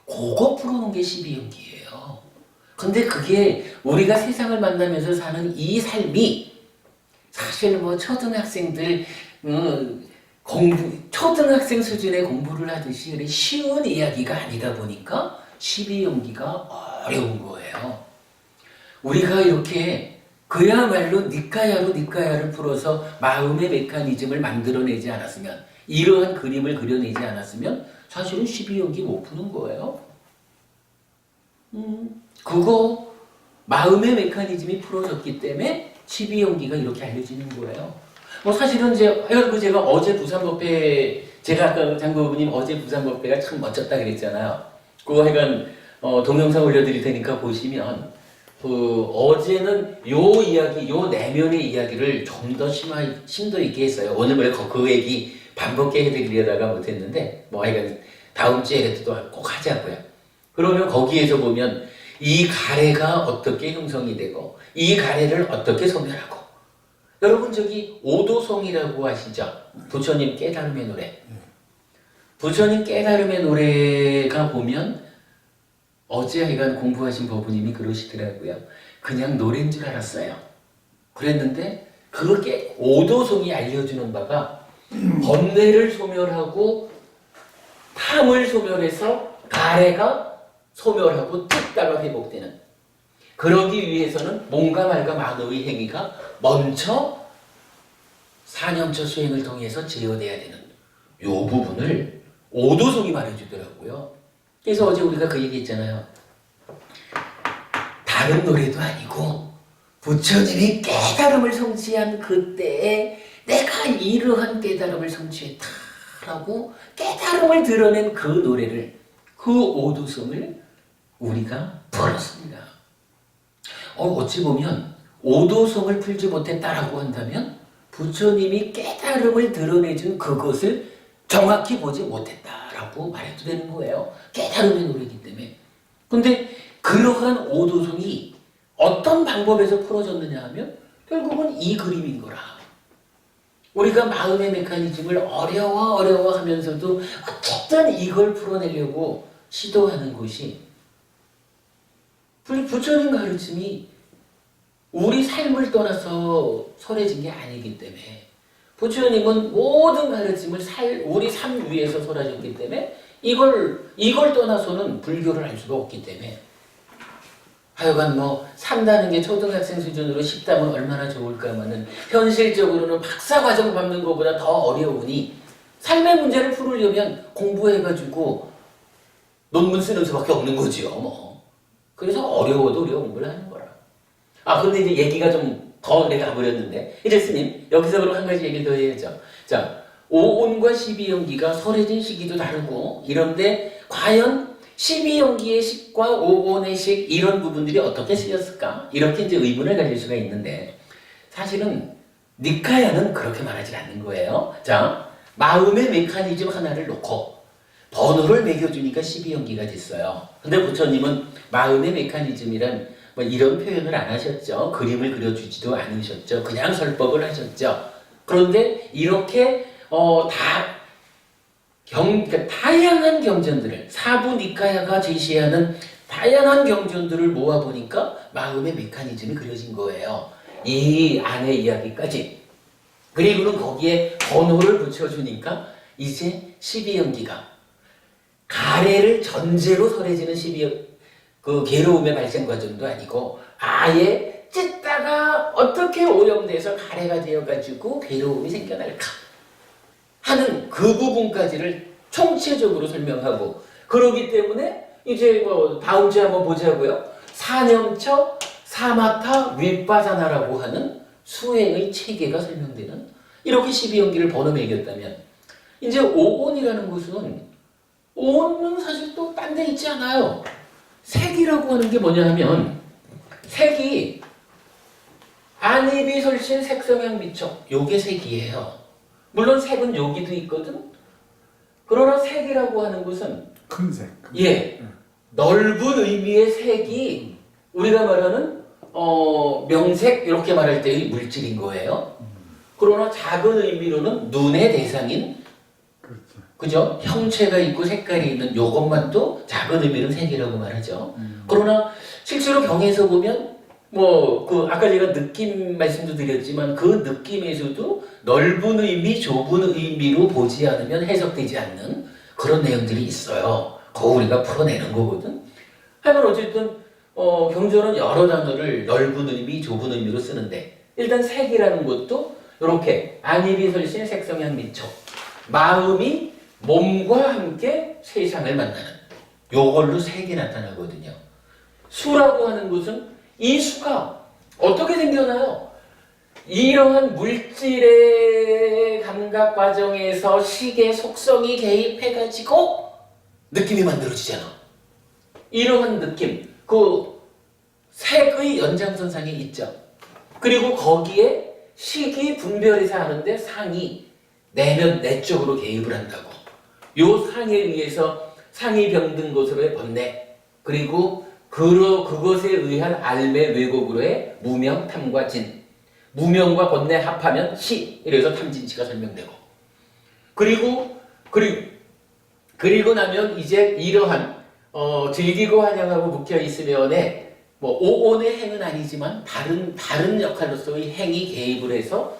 그거 풀어놓은 게 12연기예요. 근데 그게 우리가 세상을 만나면서 사는 이 삶이 사실 뭐 초등학생들 초등학생 수준의 공부를 하듯이 그래 쉬운 이야기가 아니다 보니까 12연기가 어려운 거예요. 우리가 이렇게 그야말로 니까야를 풀어서 마음의 메커니즘을 만들어내지 않았으면, 이러한 그림을 그려내지 않았으면 사실은 12연기 못 푸는 거예요. 그거 마음의 메커니즘이 풀어졌기 때문에 12연기가 이렇게 알려지는 거예요. 뭐 사실은 제가 어제 부산법회, 제가 아까 장고부님 어제 부산법회가 참 멋졌다 그랬잖아요. 그거 하여간 동영상 올려드릴 테니까 보시면 어제는 요 이야기, 요 내면의 이야기를 좀 더 심도 있게 했어요. 오늘 왜 그 얘기 반복해 해드리려다가 못했는데 뭐 하여간 다음 주에 또 꼭 하자고요. 그러면 거기에서 보면 이 가래가 어떻게 형성이 되고 이 가래를 어떻게 소멸하고, 여러분 저기 오도송이라고 아시죠? 부처님 깨달음의 노래. 부처님 깨달음의 노래가 보면 어제 하여간 공부하신 법부님이 그러시더라고요. 그냥 노래인 줄 알았어요. 그랬는데 그렇게 오도송이 알려주는 바가 번뇌를 소멸하고 탐을 소멸해서 가래가 소멸하고 뜯다가 회복되는, 그러기 위해서는 몸과 말과 만호의 행위가 먼저 사념처 수행을 통해서 제어돼야 되는 요 부분을 오도송이 말해주더라고요. 그래서 어제 우리가 그 얘기 했잖아요. 다른 노래도 아니고 부처님이 깨달음을 성취한 그때에 내가 이러한 깨달음을 성취했다라고 깨달음을 드러낸 그 노래를, 그 오도송을 우리가 풀었습니다. 어찌 보면 오도송을 풀지 못했다라고 한다면 부처님이 깨달음을 드러내준 그것을 정확히 보지 못했다라고 말해도 되는 거예요. 깨달음의 노래이기 때문에. 근데 그러한 오도송이 어떤 방법에서 풀어졌느냐 하면 결국은 이 그림인 거라. 우리가 마음의 메커니즘을 어려워하면서도 어쨌든 이걸 풀어내려고 시도하는 것이 부처님 가르침이 우리 삶을 떠나서 설해진 게 아니기 때문에, 부처님은 모든 가르침을 우리 삶 위에서 설하셨기 때문에 이걸 떠나서는 불교를 알 수가 없기 때문에, 하여간 뭐 산다는 게 초등학생 수준으로 쉽다면 얼마나 좋을까마는 현실적으로는 박사과정 밟는 것보다 더 어려우니 삶의 문제를 풀으려면 공부해가지고 논문 쓰는 수밖에 없는 거지요. 뭐. 그래서 어려워도 우리가 공부를 하는 거라. 근데 이제 얘기가 좀 더 내가 가버렸는데, 이제 스님 여기서 그럼 한 가지 얘기를 더 해야죠. 자, 오온과 12연기가 설해진 시기도 다르고 이런데 과연 12연기의 식과 오온의 식, 이런 부분들이 어떻게 쓰였을까? 이렇게 이제 의문을 가질 수가 있는데, 사실은 니카야는 그렇게 말하지 않는 거예요. 자, 마음의 메커니즘 하나를 놓고 번호를 매겨주니까 12연기가 됐어요. 근데 부처님은 마음의 메커니즘이란 뭐 이런 표현을 안 하셨죠. 그림을 그려주지도 않으셨죠. 그냥 설법을 하셨죠. 그런데 이렇게 그러니까 다양한 경전들을, 사부 니카야가 제시하는 다양한 경전들을 모아보니까 마음의 메커니즘이 그려진 거예요. 이 안의 이야기까지. 그리고는 거기에 번호를 붙여주니까 이제 12연기가 가래를 전제로 설해지는 그 괴로움의 발생 과정도 아니고 아예 찢다가 어떻게 오염돼서 가래가 되어가지고 괴로움이 생겨날까 하는 그 부분까지를 총체적으로 설명하고, 그러기 때문에 이제 뭐 다음 주에 한번 보자고요. 사념처 사마타 윗바사나라고 하는 수행의 체계가 설명되는, 이렇게 12연기를 번호 매겼다면 이제 오온이라는 것은, 오온은 사실 또 딴 데 있지 않아요. 색이라고 하는 게 뭐냐 하면, 색이 안입이설신 색성향 미척, 요게 색이에요. 물론 색은 여기도 있거든. 그러나 색이라고 하는 것은 큰 색. 예, 넓은 의미의 색이 우리가 말하는 명색 이렇게 말할 때의 물질인 거예요. 그러나 작은 의미로는 눈의 대상인 그렇죠. 그죠? 형체가 있고 색깔이 있는 요것만 또 작은 의미는 색이라고 말하죠. 그러나 실제로 경에서 보면 뭐 그 아까 제가 느낌 말씀도 드렸지만 그 느낌에서도 넓은 의미, 좁은 의미로 보지 않으면 해석되지 않는 그런 내용들이 있어요. 그거 우리가 풀어내는 거거든. 하여간 어쨌든 경전은 여러 단어를 넓은 의미, 좁은 의미로 쓰는데 일단 색이라는 것도 이렇게 안입이 설신 색성향 민촉 마음이 몸과 함께 세상을 만나는 요걸로 색이 나타나거든요. 수라고 하는 것은 이 수가 어떻게 생겨나요? 이러한 물질의 감각 과정에서 식의 속성이 개입해가지고 느낌이 만들어지잖아. 이러한 느낌, 그 색의 연장선상에 있죠. 그리고 거기에 식이 분별해서 하는데 상이 내적으로 개입을 한다고. 요 상에 의해서 상이 병든 것으로의 번뇌, 그리고 그것에 의한 알매 왜곡으로의 무명, 탐과 진. 무명과 번뇌 합하면 시, 이래서 탐진치가 설명되고. 그리고 나면 이제 이러한 즐기고 환영하고 묵혀 있으면에 뭐 오온의 행은 아니지만 다른 역할로서의 행이 개입을 해서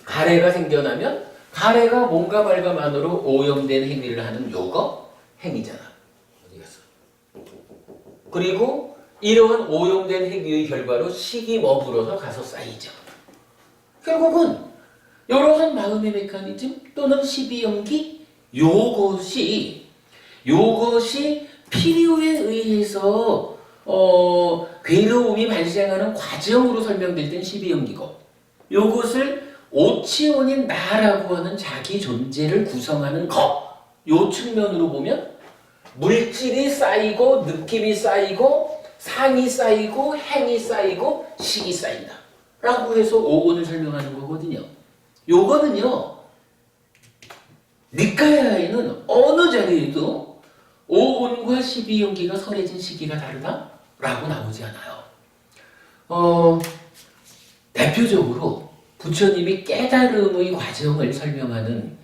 가래가 생겨나면 가래가 몸과 발과만으로 오염된 행위를 하는 요거 행위잖아. 어디 갔어? 그리고 이러한 오염된 행위의 결과로 식이 머물러서 가서 쌓이죠. 결국은 이러한 마음의 메커니즘 또는 12연기 요것이 필요에 의해서 괴로움이 발생하는 과정으로 설명될 땐 12연기고 요것을 오치원인 나라고 하는 자기 존재를 구성하는 요 측면으로 보면 물질이 쌓이고 느낌이 쌓이고 상이 쌓이고 행이 쌓이고 식이 쌓인다 라고 해서 오온을 설명하는 거거든요. 요거는요 니카야에는 어느 자리에도 오온과 12연기가 설해진 시기가 다르다 라고 나오지 않아요. 대표적으로 부처님이 깨달음의 과정을 설명하는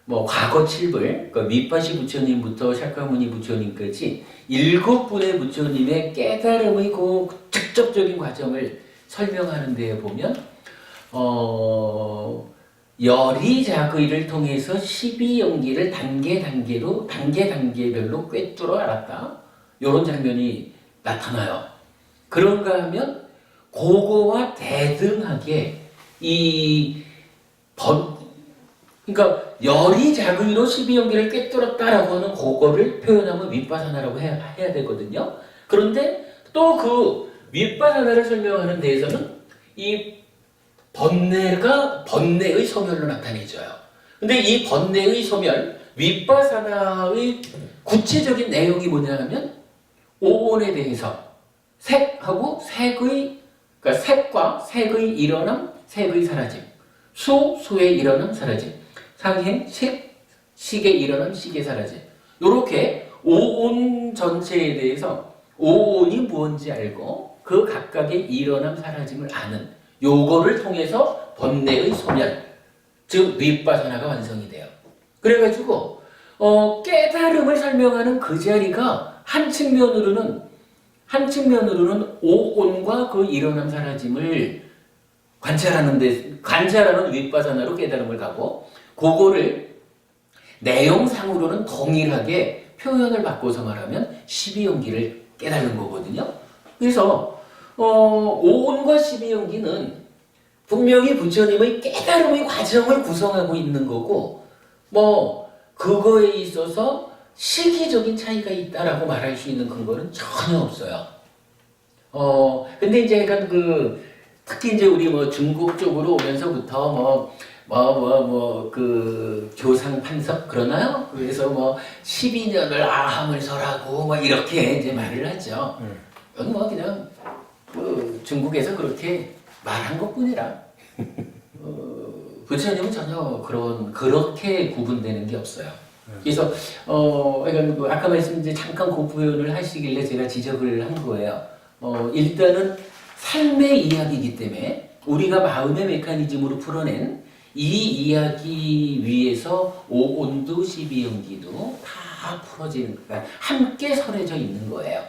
뭐 과거 7불, 그러니까 밑바시 부처님부터 샤카무니 부처님까지 7분의 부처님의 깨달음의 그 직접적인 과정을 설명하는 데에 보면 열이자의를 통해서 12연기를 단계별로 꿰뚫어 알았다. 이런 장면이 나타나요. 그런가 하면 그거와 대등하게 그러니까 열이자의로 12연기를 꿰뚫었다라고 하는 그거를 표현하면 윗바사나라고 해야 되거든요. 그런데 또 그 윗바사나를 설명하는 데에서는 이 번뇌의 소멸로 나타내줘요. 근데 이 번뇌의 소멸, 윗바사나의 구체적인 내용이 뭐냐 하면 오온에 대해서 색하고 그러니까 색과 색의 일어남, 색의 사라짐, 수의 일어남, 사라짐, 상행, 식의 일어남, 식의 사라짐. 요렇게 오온 전체에 대해서 오온이 무엇인지 알고 그 각각의 일어남, 사라짐을 아는 요거를 통해서 번뇌의 소멸, 즉 윗바사나가 완성이 돼요. 그래가지고 깨달음을 설명하는 그 자리가 한 측면으로는 오온과 그 일어남 사라짐을 관찰하는 윗바사나로 깨달음을 가고 그거를 내용상으로는 동일하게 표현을 바꿔서 말하면 12연기를 깨달는 거거든요. 그래서 오온과 12연기는 분명히 부처님의 깨달음의 과정을 구성하고 있는 거고 뭐 그거에 있어서 시기적인 차이가 있다라고 말할 수 있는 근거는 전혀 없어요. 근데 이제 약간 특히 이제 우리 뭐 중국 쪽으로 오면서부터 그 교상 판석 그러나요? 그래서 뭐 12년을 아함을 설하고 뭐 이렇게 이제 말을 하죠. 이건 뭐 그냥 중국에서 그렇게 말한 것뿐이라 부처님은 전혀 그렇게 구분되는 게 없어요. 그래서 그러니까 아까 이제 잠깐 그 표현을 하시길래 제가 지적을 한 거예요. 일단은 삶의 이야기이기 때문에 우리가 마음의 메커니즘으로 풀어낸 이 이야기 위에서 오온도 12연기도 다 풀어지는, 그러니까 함께 설해져 있는 거예요.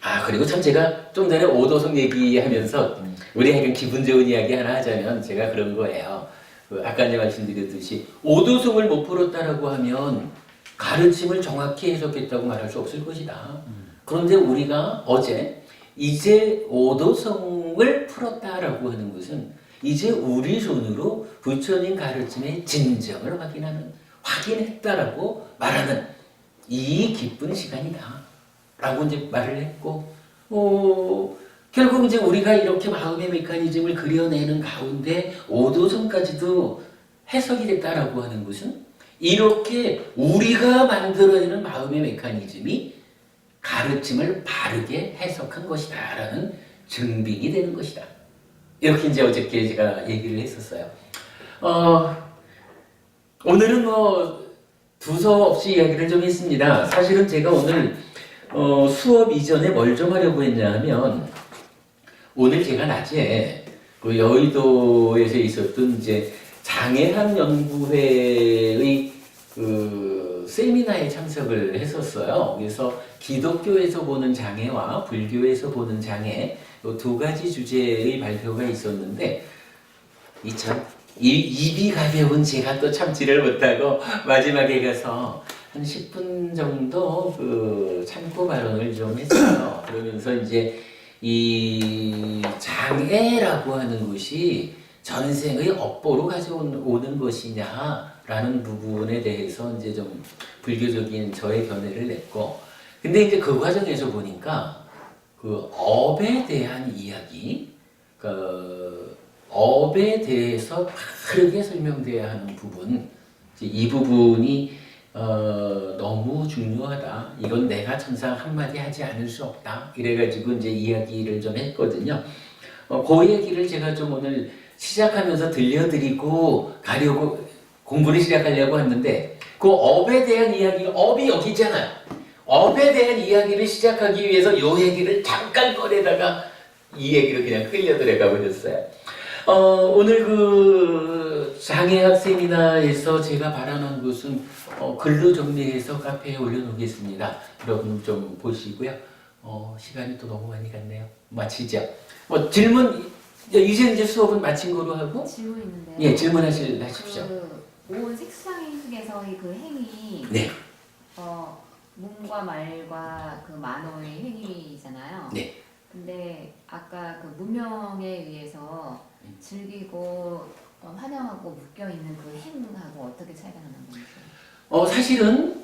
아, 그리고 참 제가 좀 전에 오도성 얘기하면서 우리에게 기분 좋은 이야기 하나 하자면 제가 그런 거예요. 아까 이제 말씀드렸듯이 오도성을 못 풀었다라고 하면 가르침을 정확히 해석했다고 말할 수 없을 것이다. 그런데 우리가 어제 이제 오도성을 풀었다라고 하는 것은 이제 우리 손으로 부처님 가르침의 진정을 확인했다라고 말하는 이 기쁜 시간이다 라고 이제 말을 했고, 결국 이제 우리가 이렇게 마음의 메커니즘을 그려내는 가운데 오도성까지도 해석이 됐다라고 하는 것은 이렇게 우리가 만들어내는 마음의 메커니즘이 가르침을 바르게 해석한 것이다 라는 증빙이 되는 것이다. 이렇게 이제 어저께 제가 얘기를 했었어요. 오늘은 뭐 두서없이 이야기를 좀 했습니다. 사실은 제가 오늘 수업 이전에 뭘 좀 하려고 했냐 하면, 오늘 제가 낮에 그 여의도에서 있었던 이제 장애학 연구회의 그 세미나에 참석을 했었어요. 그래서 기독교에서 보는 장애와 불교에서 보는 장애 두 가지 주제의 발표가 있었는데, 입이 가벼운 제가 또 참지를 못하고 마지막에 가서 한 10분 정도 그 참고 발언을 좀 했어요. 그러면서 이제 이 장애라고 하는 것이 전생의 업보로 가져오는 것이냐라는 부분에 대해서 이제 좀 불교적인 저의 견해를 냈고, 근데 이제 그 과정에서 보니까 그 업에 대한 이야기, 그 업에 대해서 바르게 설명돼야 하는 부분, 이 부분이 너무 중요하다. 이건 내가 천상 한마디 하지 않을 수 없다. 이래가지고 이제 이야기를 좀 했거든요. 그 얘기를 제가 좀 오늘 시작하면서 들려드리고 가려고 공부를 시작하려고 했는데, 그 업에 대한 이야기, 업이 여기 있잖아요. 업에 대한 이야기를 시작하기 위해서 요 얘기를 잠깐 꺼내다가 이 얘기를 그냥 끌려 들어가 버렸어요. 오늘 그 장애학 세미나에서 제가 발언한 것은 글로 정리해서 카페에 올려놓겠습니다. 여러분 좀 보시고요. 시간이 또 너무 많이 갔네요. 마치죠. 질문, 이제 수업은 마친 거로 하고. 질문 있는데요. 예, 질문하십시오. 그 온 색상의 속에서의 그 행위, 네. 몸과 말과 그 만호의 행위잖아요. 네. 근데 아까 그 무명에 의해서 즐기고 환영하고 묶여 있는 그 행하고 어떻게 차이가 나는 건지. 사실은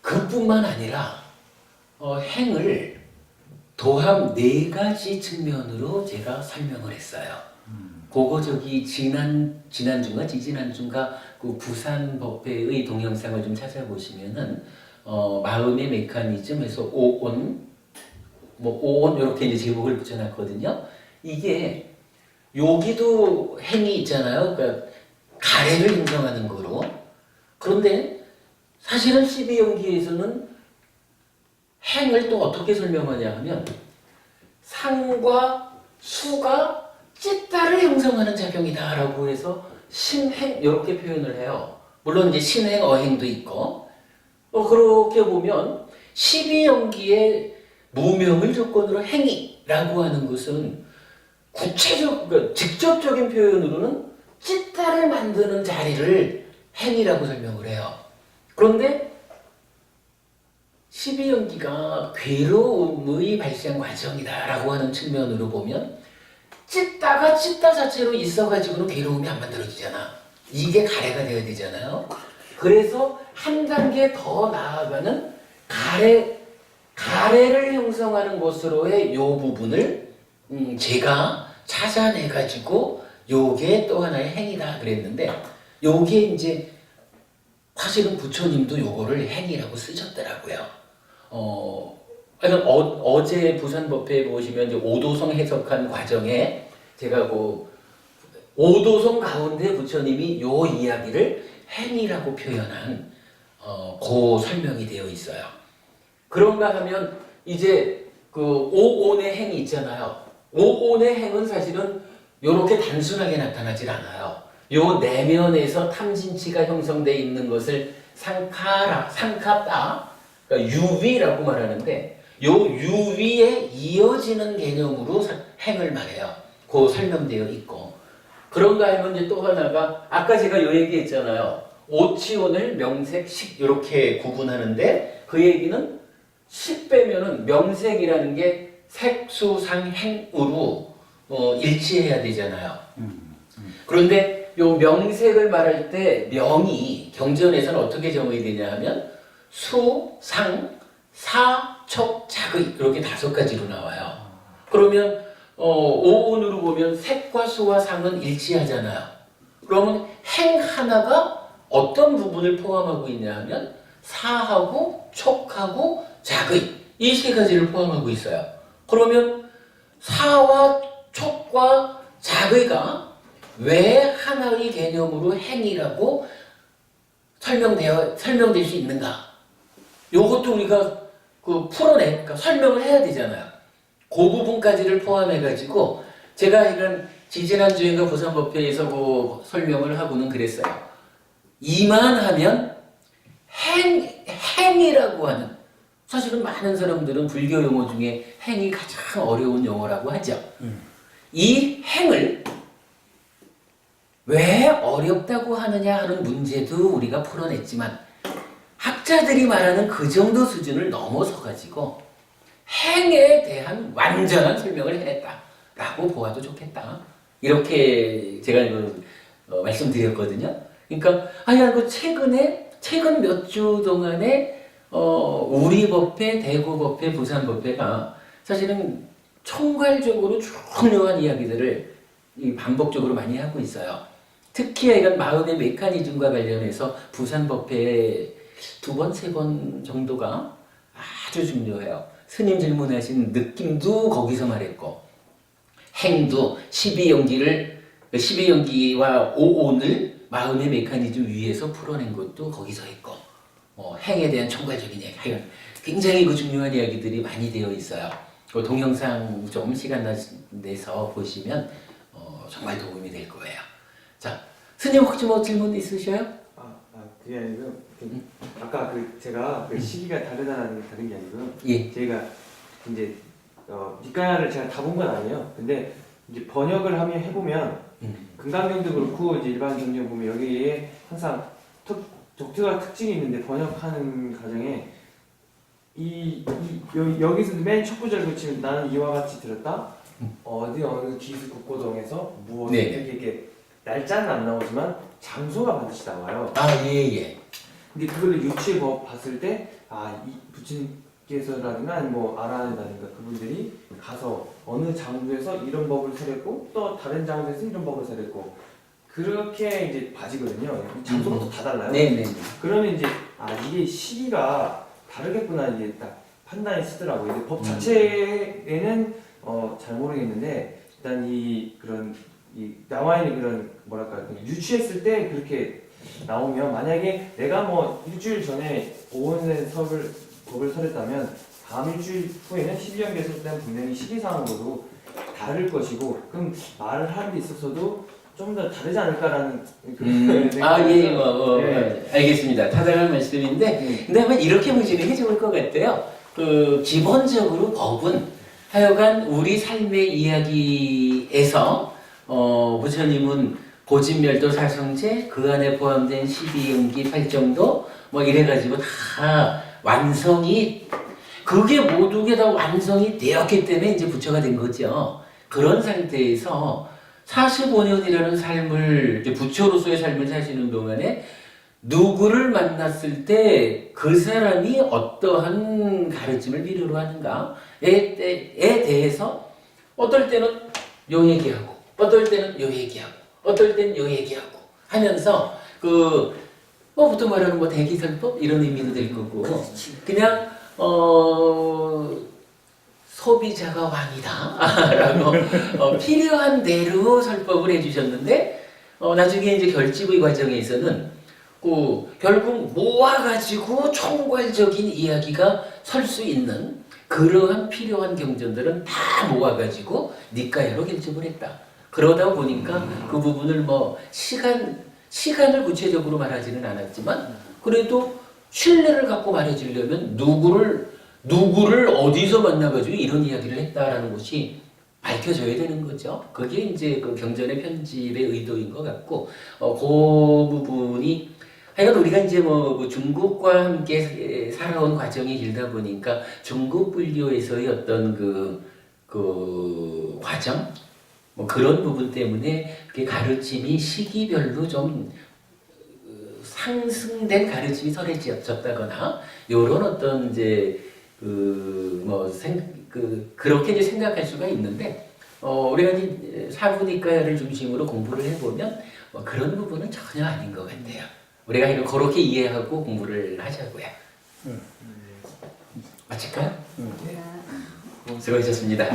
그뿐만 아니라 행을 도합 4가지 측면으로 제가 설명을 했어요. 그거 저기 지난주인가 지지난주인가 그 부산법회의 동영상을 좀 찾아보시면은 마음의 메커니즘에서 오온 이렇게 이제 제목을 붙여놨거든요. 이게 여기도 행이 있잖아요. 그러니까 가래를 형성하는 거로. 그런데 사실은 12연기에서는 행을 또 어떻게 설명하냐 하면 상과 수가 찌따를 형성하는 작용이다라고 해서 신행 이렇게 표현을 해요. 물론 이제 신행 어행도 있고, 그렇게 보면 12연기의 무명을 조건으로 행위라고 하는 것은 그러니까 직접적인 표현으로는 찌따를 만드는 자리를 행위라고 설명을 해요. 그런데 12연기가 괴로움의 발생 과정이다라고 하는 측면으로 보면 찌따가 찌따 자체로 있어가지고는 괴로움이 안 만들어지잖아. 이게 가래가 되어야 되잖아요. 그래서 한 단계 더 나아가는 가래를 형성하는 것으로의 요 부분을 제가 찾아내가지고 요게 또 하나의 행위다 그랬는데, 요게 이제 사실은 부처님도 요거를 행위라고 쓰셨더라고요. 어제 부산법회에 보시면 이제 오도성 해석한 과정에 제가 그 오도성 가운데 부처님이 요 이야기를 행위라고 표현한 그 설명이 되어 있어요. 그런가 하면 이제 그 오온의 행이 있잖아요. 오온의 행은 사실은 요렇게 단순하게 나타나질 않아요. 요 내면에서 탐진치가 형성되어 있는 것을 상카다, 그러니까 유위라고 말하는데 요 유위에 이어지는 개념으로 행을 말해요. 그 설명되어 있고 그런가 하면 이제 또 하나가 아까 제가 요 얘기했잖아요. 오치온을 명색, 식 이렇게 구분하는데 그 얘기는 식 빼면은 명색이라는 게 색수상행으로 일치해야 되잖아요. 그런데 요 명색을 말할 때 명이 경전에서는 어떻게 정의가 되냐 하면 수, 상, 사, 촉, 작의 이렇게 5가지로 나와요. 그러면 오온으로 보면 색과 수와 상은 일치하잖아요. 그러면 행 하나가 어떤 부분을 포함하고 있냐 하면 사하고 촉하고 작의 이 3가지를 포함하고 있어요. 그러면 사와 촉과 작의가 왜 하나의 개념으로 행이라고 설명될 수 있는가? 요것도 우리가 그러니까 설명을 해야 되잖아요. 그 부분까지를 포함해가지고 제가 이런 지지난주인가 부산법회에서 그 설명을 하고는 그랬어요. 이만하면 행이라고 하는 사실은 많은 사람들은 불교 용어 중에 행이 가장 어려운 용어라고 하죠. 이 행을 왜 어렵다고 하느냐 하는 문제도 우리가 풀어냈지만 학자들이 말하는 그 정도 수준을 넘어서가지고 행에 대한 완전한 설명을 해냈다라고 보아도 좋겠다. 이렇게 제가 말씀드렸거든요. 그러니까 하여간 최근 몇 주 동안에 우리 법회, 대구 법회, 부산 법회가 사실은 총괄적으로 중요한 이야기들을 반복적으로 많이 하고 있어요. 특히 이런 마음의 메커니즘과 관련해서 부산 법회에 2번, 3번 정도가 아주 중요해요. 스님 질문하신 느낌도 거기서 말했고 행도 12연기와 오온을 마음의 메커니즘 위에서 풀어낸 것도 거기서 했고 행에 대한 총괄적인 이야기 하여간 굉장히 그 중요한 이야기들이 많이 되어 있어요. 그 동영상 좀 시간 내서 보시면 정말 도움이 될 거예요. 자, 스님 혹시 뭐 질문 있으셔요? 그게 아니고요. 아까 제가 시기가 다르다는 게 다른 게 아니고요. 예. 제가 이제 니까야를 제가 다 본 건 아니에요. 근데 이제 번역을 하면 해보면 금강경도 그렇고 이제 일반 경전 보면 여기에 항상 독특한 특징이 있는데 번역하는 과정에 여기서 맨 첫 구절을 치면 나는 이와 같이 들었다. 어느 기수 국고동에서 무엇 이렇게 날짜는 안 나오지만 장소가 반드시 나와요. 예. 근데 그걸 유추해 봤을 때 이 부처님께서라든가 아니면 뭐 아라한다든가 그분들이 가서 어느 장소에서 이런 법을 설했고 또 다른 장소에서 이런 법을 설했고 그렇게 이제 봐지거든요. 장소가 또 다 달라요. 네네. 그러면 이제 이게 시기가 다르겠구나 이제 딱 판단이 쓰더라고요. 근데 법 자체에는 잘 모르겠는데 일단 나와 있는 그런 뭐랄까 유추했을 때 그렇게 나오면 만약에 내가 뭐 일주일 전에 오은의 법을 설했다면 다음 일주일 후에는 12연계 쓸 때는 분명히 시기상으로도 다를 것이고 그럼 말을 하는 데 있어서도 좀 더 다르지 않을까라는 알겠습니다. 타당한 말씀인데 근데 아마 이렇게 보시는 게 좋을 것 같아요. 기본적으로 법은 하여간 우리 삶의 이야기에서 부처님은 고진멸도 사성제 그 안에 포함된 12연기 8정도 뭐 이래가지고 다 완성이 그게 모두게 다 완성이 되었기 때문에 이제 부처가 된 거죠. 그런 상태에서 45년이라는 삶을 이제 부처로서의 삶을 사시는 동안에 누구를 만났을 때 그 사람이 어떠한 가르침을 필요로 하는가에 대해서 어떨 때는 요 얘기하고 어떨 때는 요 얘기하고 어떨 때는 요 얘기하고 하면서 보통 말하는 뭐 대기설법 이런 의미도 될 거고 그냥 소비자가 왕이다 라고 필요한 대로 설법을 해주셨는데 나중에 이제 결집의 과정에서는 결국 모아가지고 총괄적인 이야기가 설 수 있는 그러한 필요한 경전들은 다 모아가지고 니까야로 결집을 했다. 그러다 보니까 그 부분을 뭐 시간을 구체적으로 말하지는 않았지만 그래도 신뢰를 갖고 말해주려면 누구를 어디서 만나가지고 이런 이야기를 했다라는 것이 밝혀져야 되는 거죠. 그게 이제 그 경전의 편집의 의도인 것 같고, 그 부분이 하여간 우리가 이제 뭐 중국과 함께 살아온 과정이 길다 보니까 중국 불교에서의 어떤 그 과정, 뭐 그런 부분 때문에 그 가르침이 시기별로 좀 상승된 가르침이 설해졌다거나 이런 어떤 이제 그렇게 이제 생각할 수가 있는데 우리가 이제 사부니까를 중심으로 공부를 해보면 그런 부분은 전혀 아닌 것 같아요. 우리가 이걸 그렇게 이해하고 공부를 하자고요. 마칠까요? 수고하셨습니다.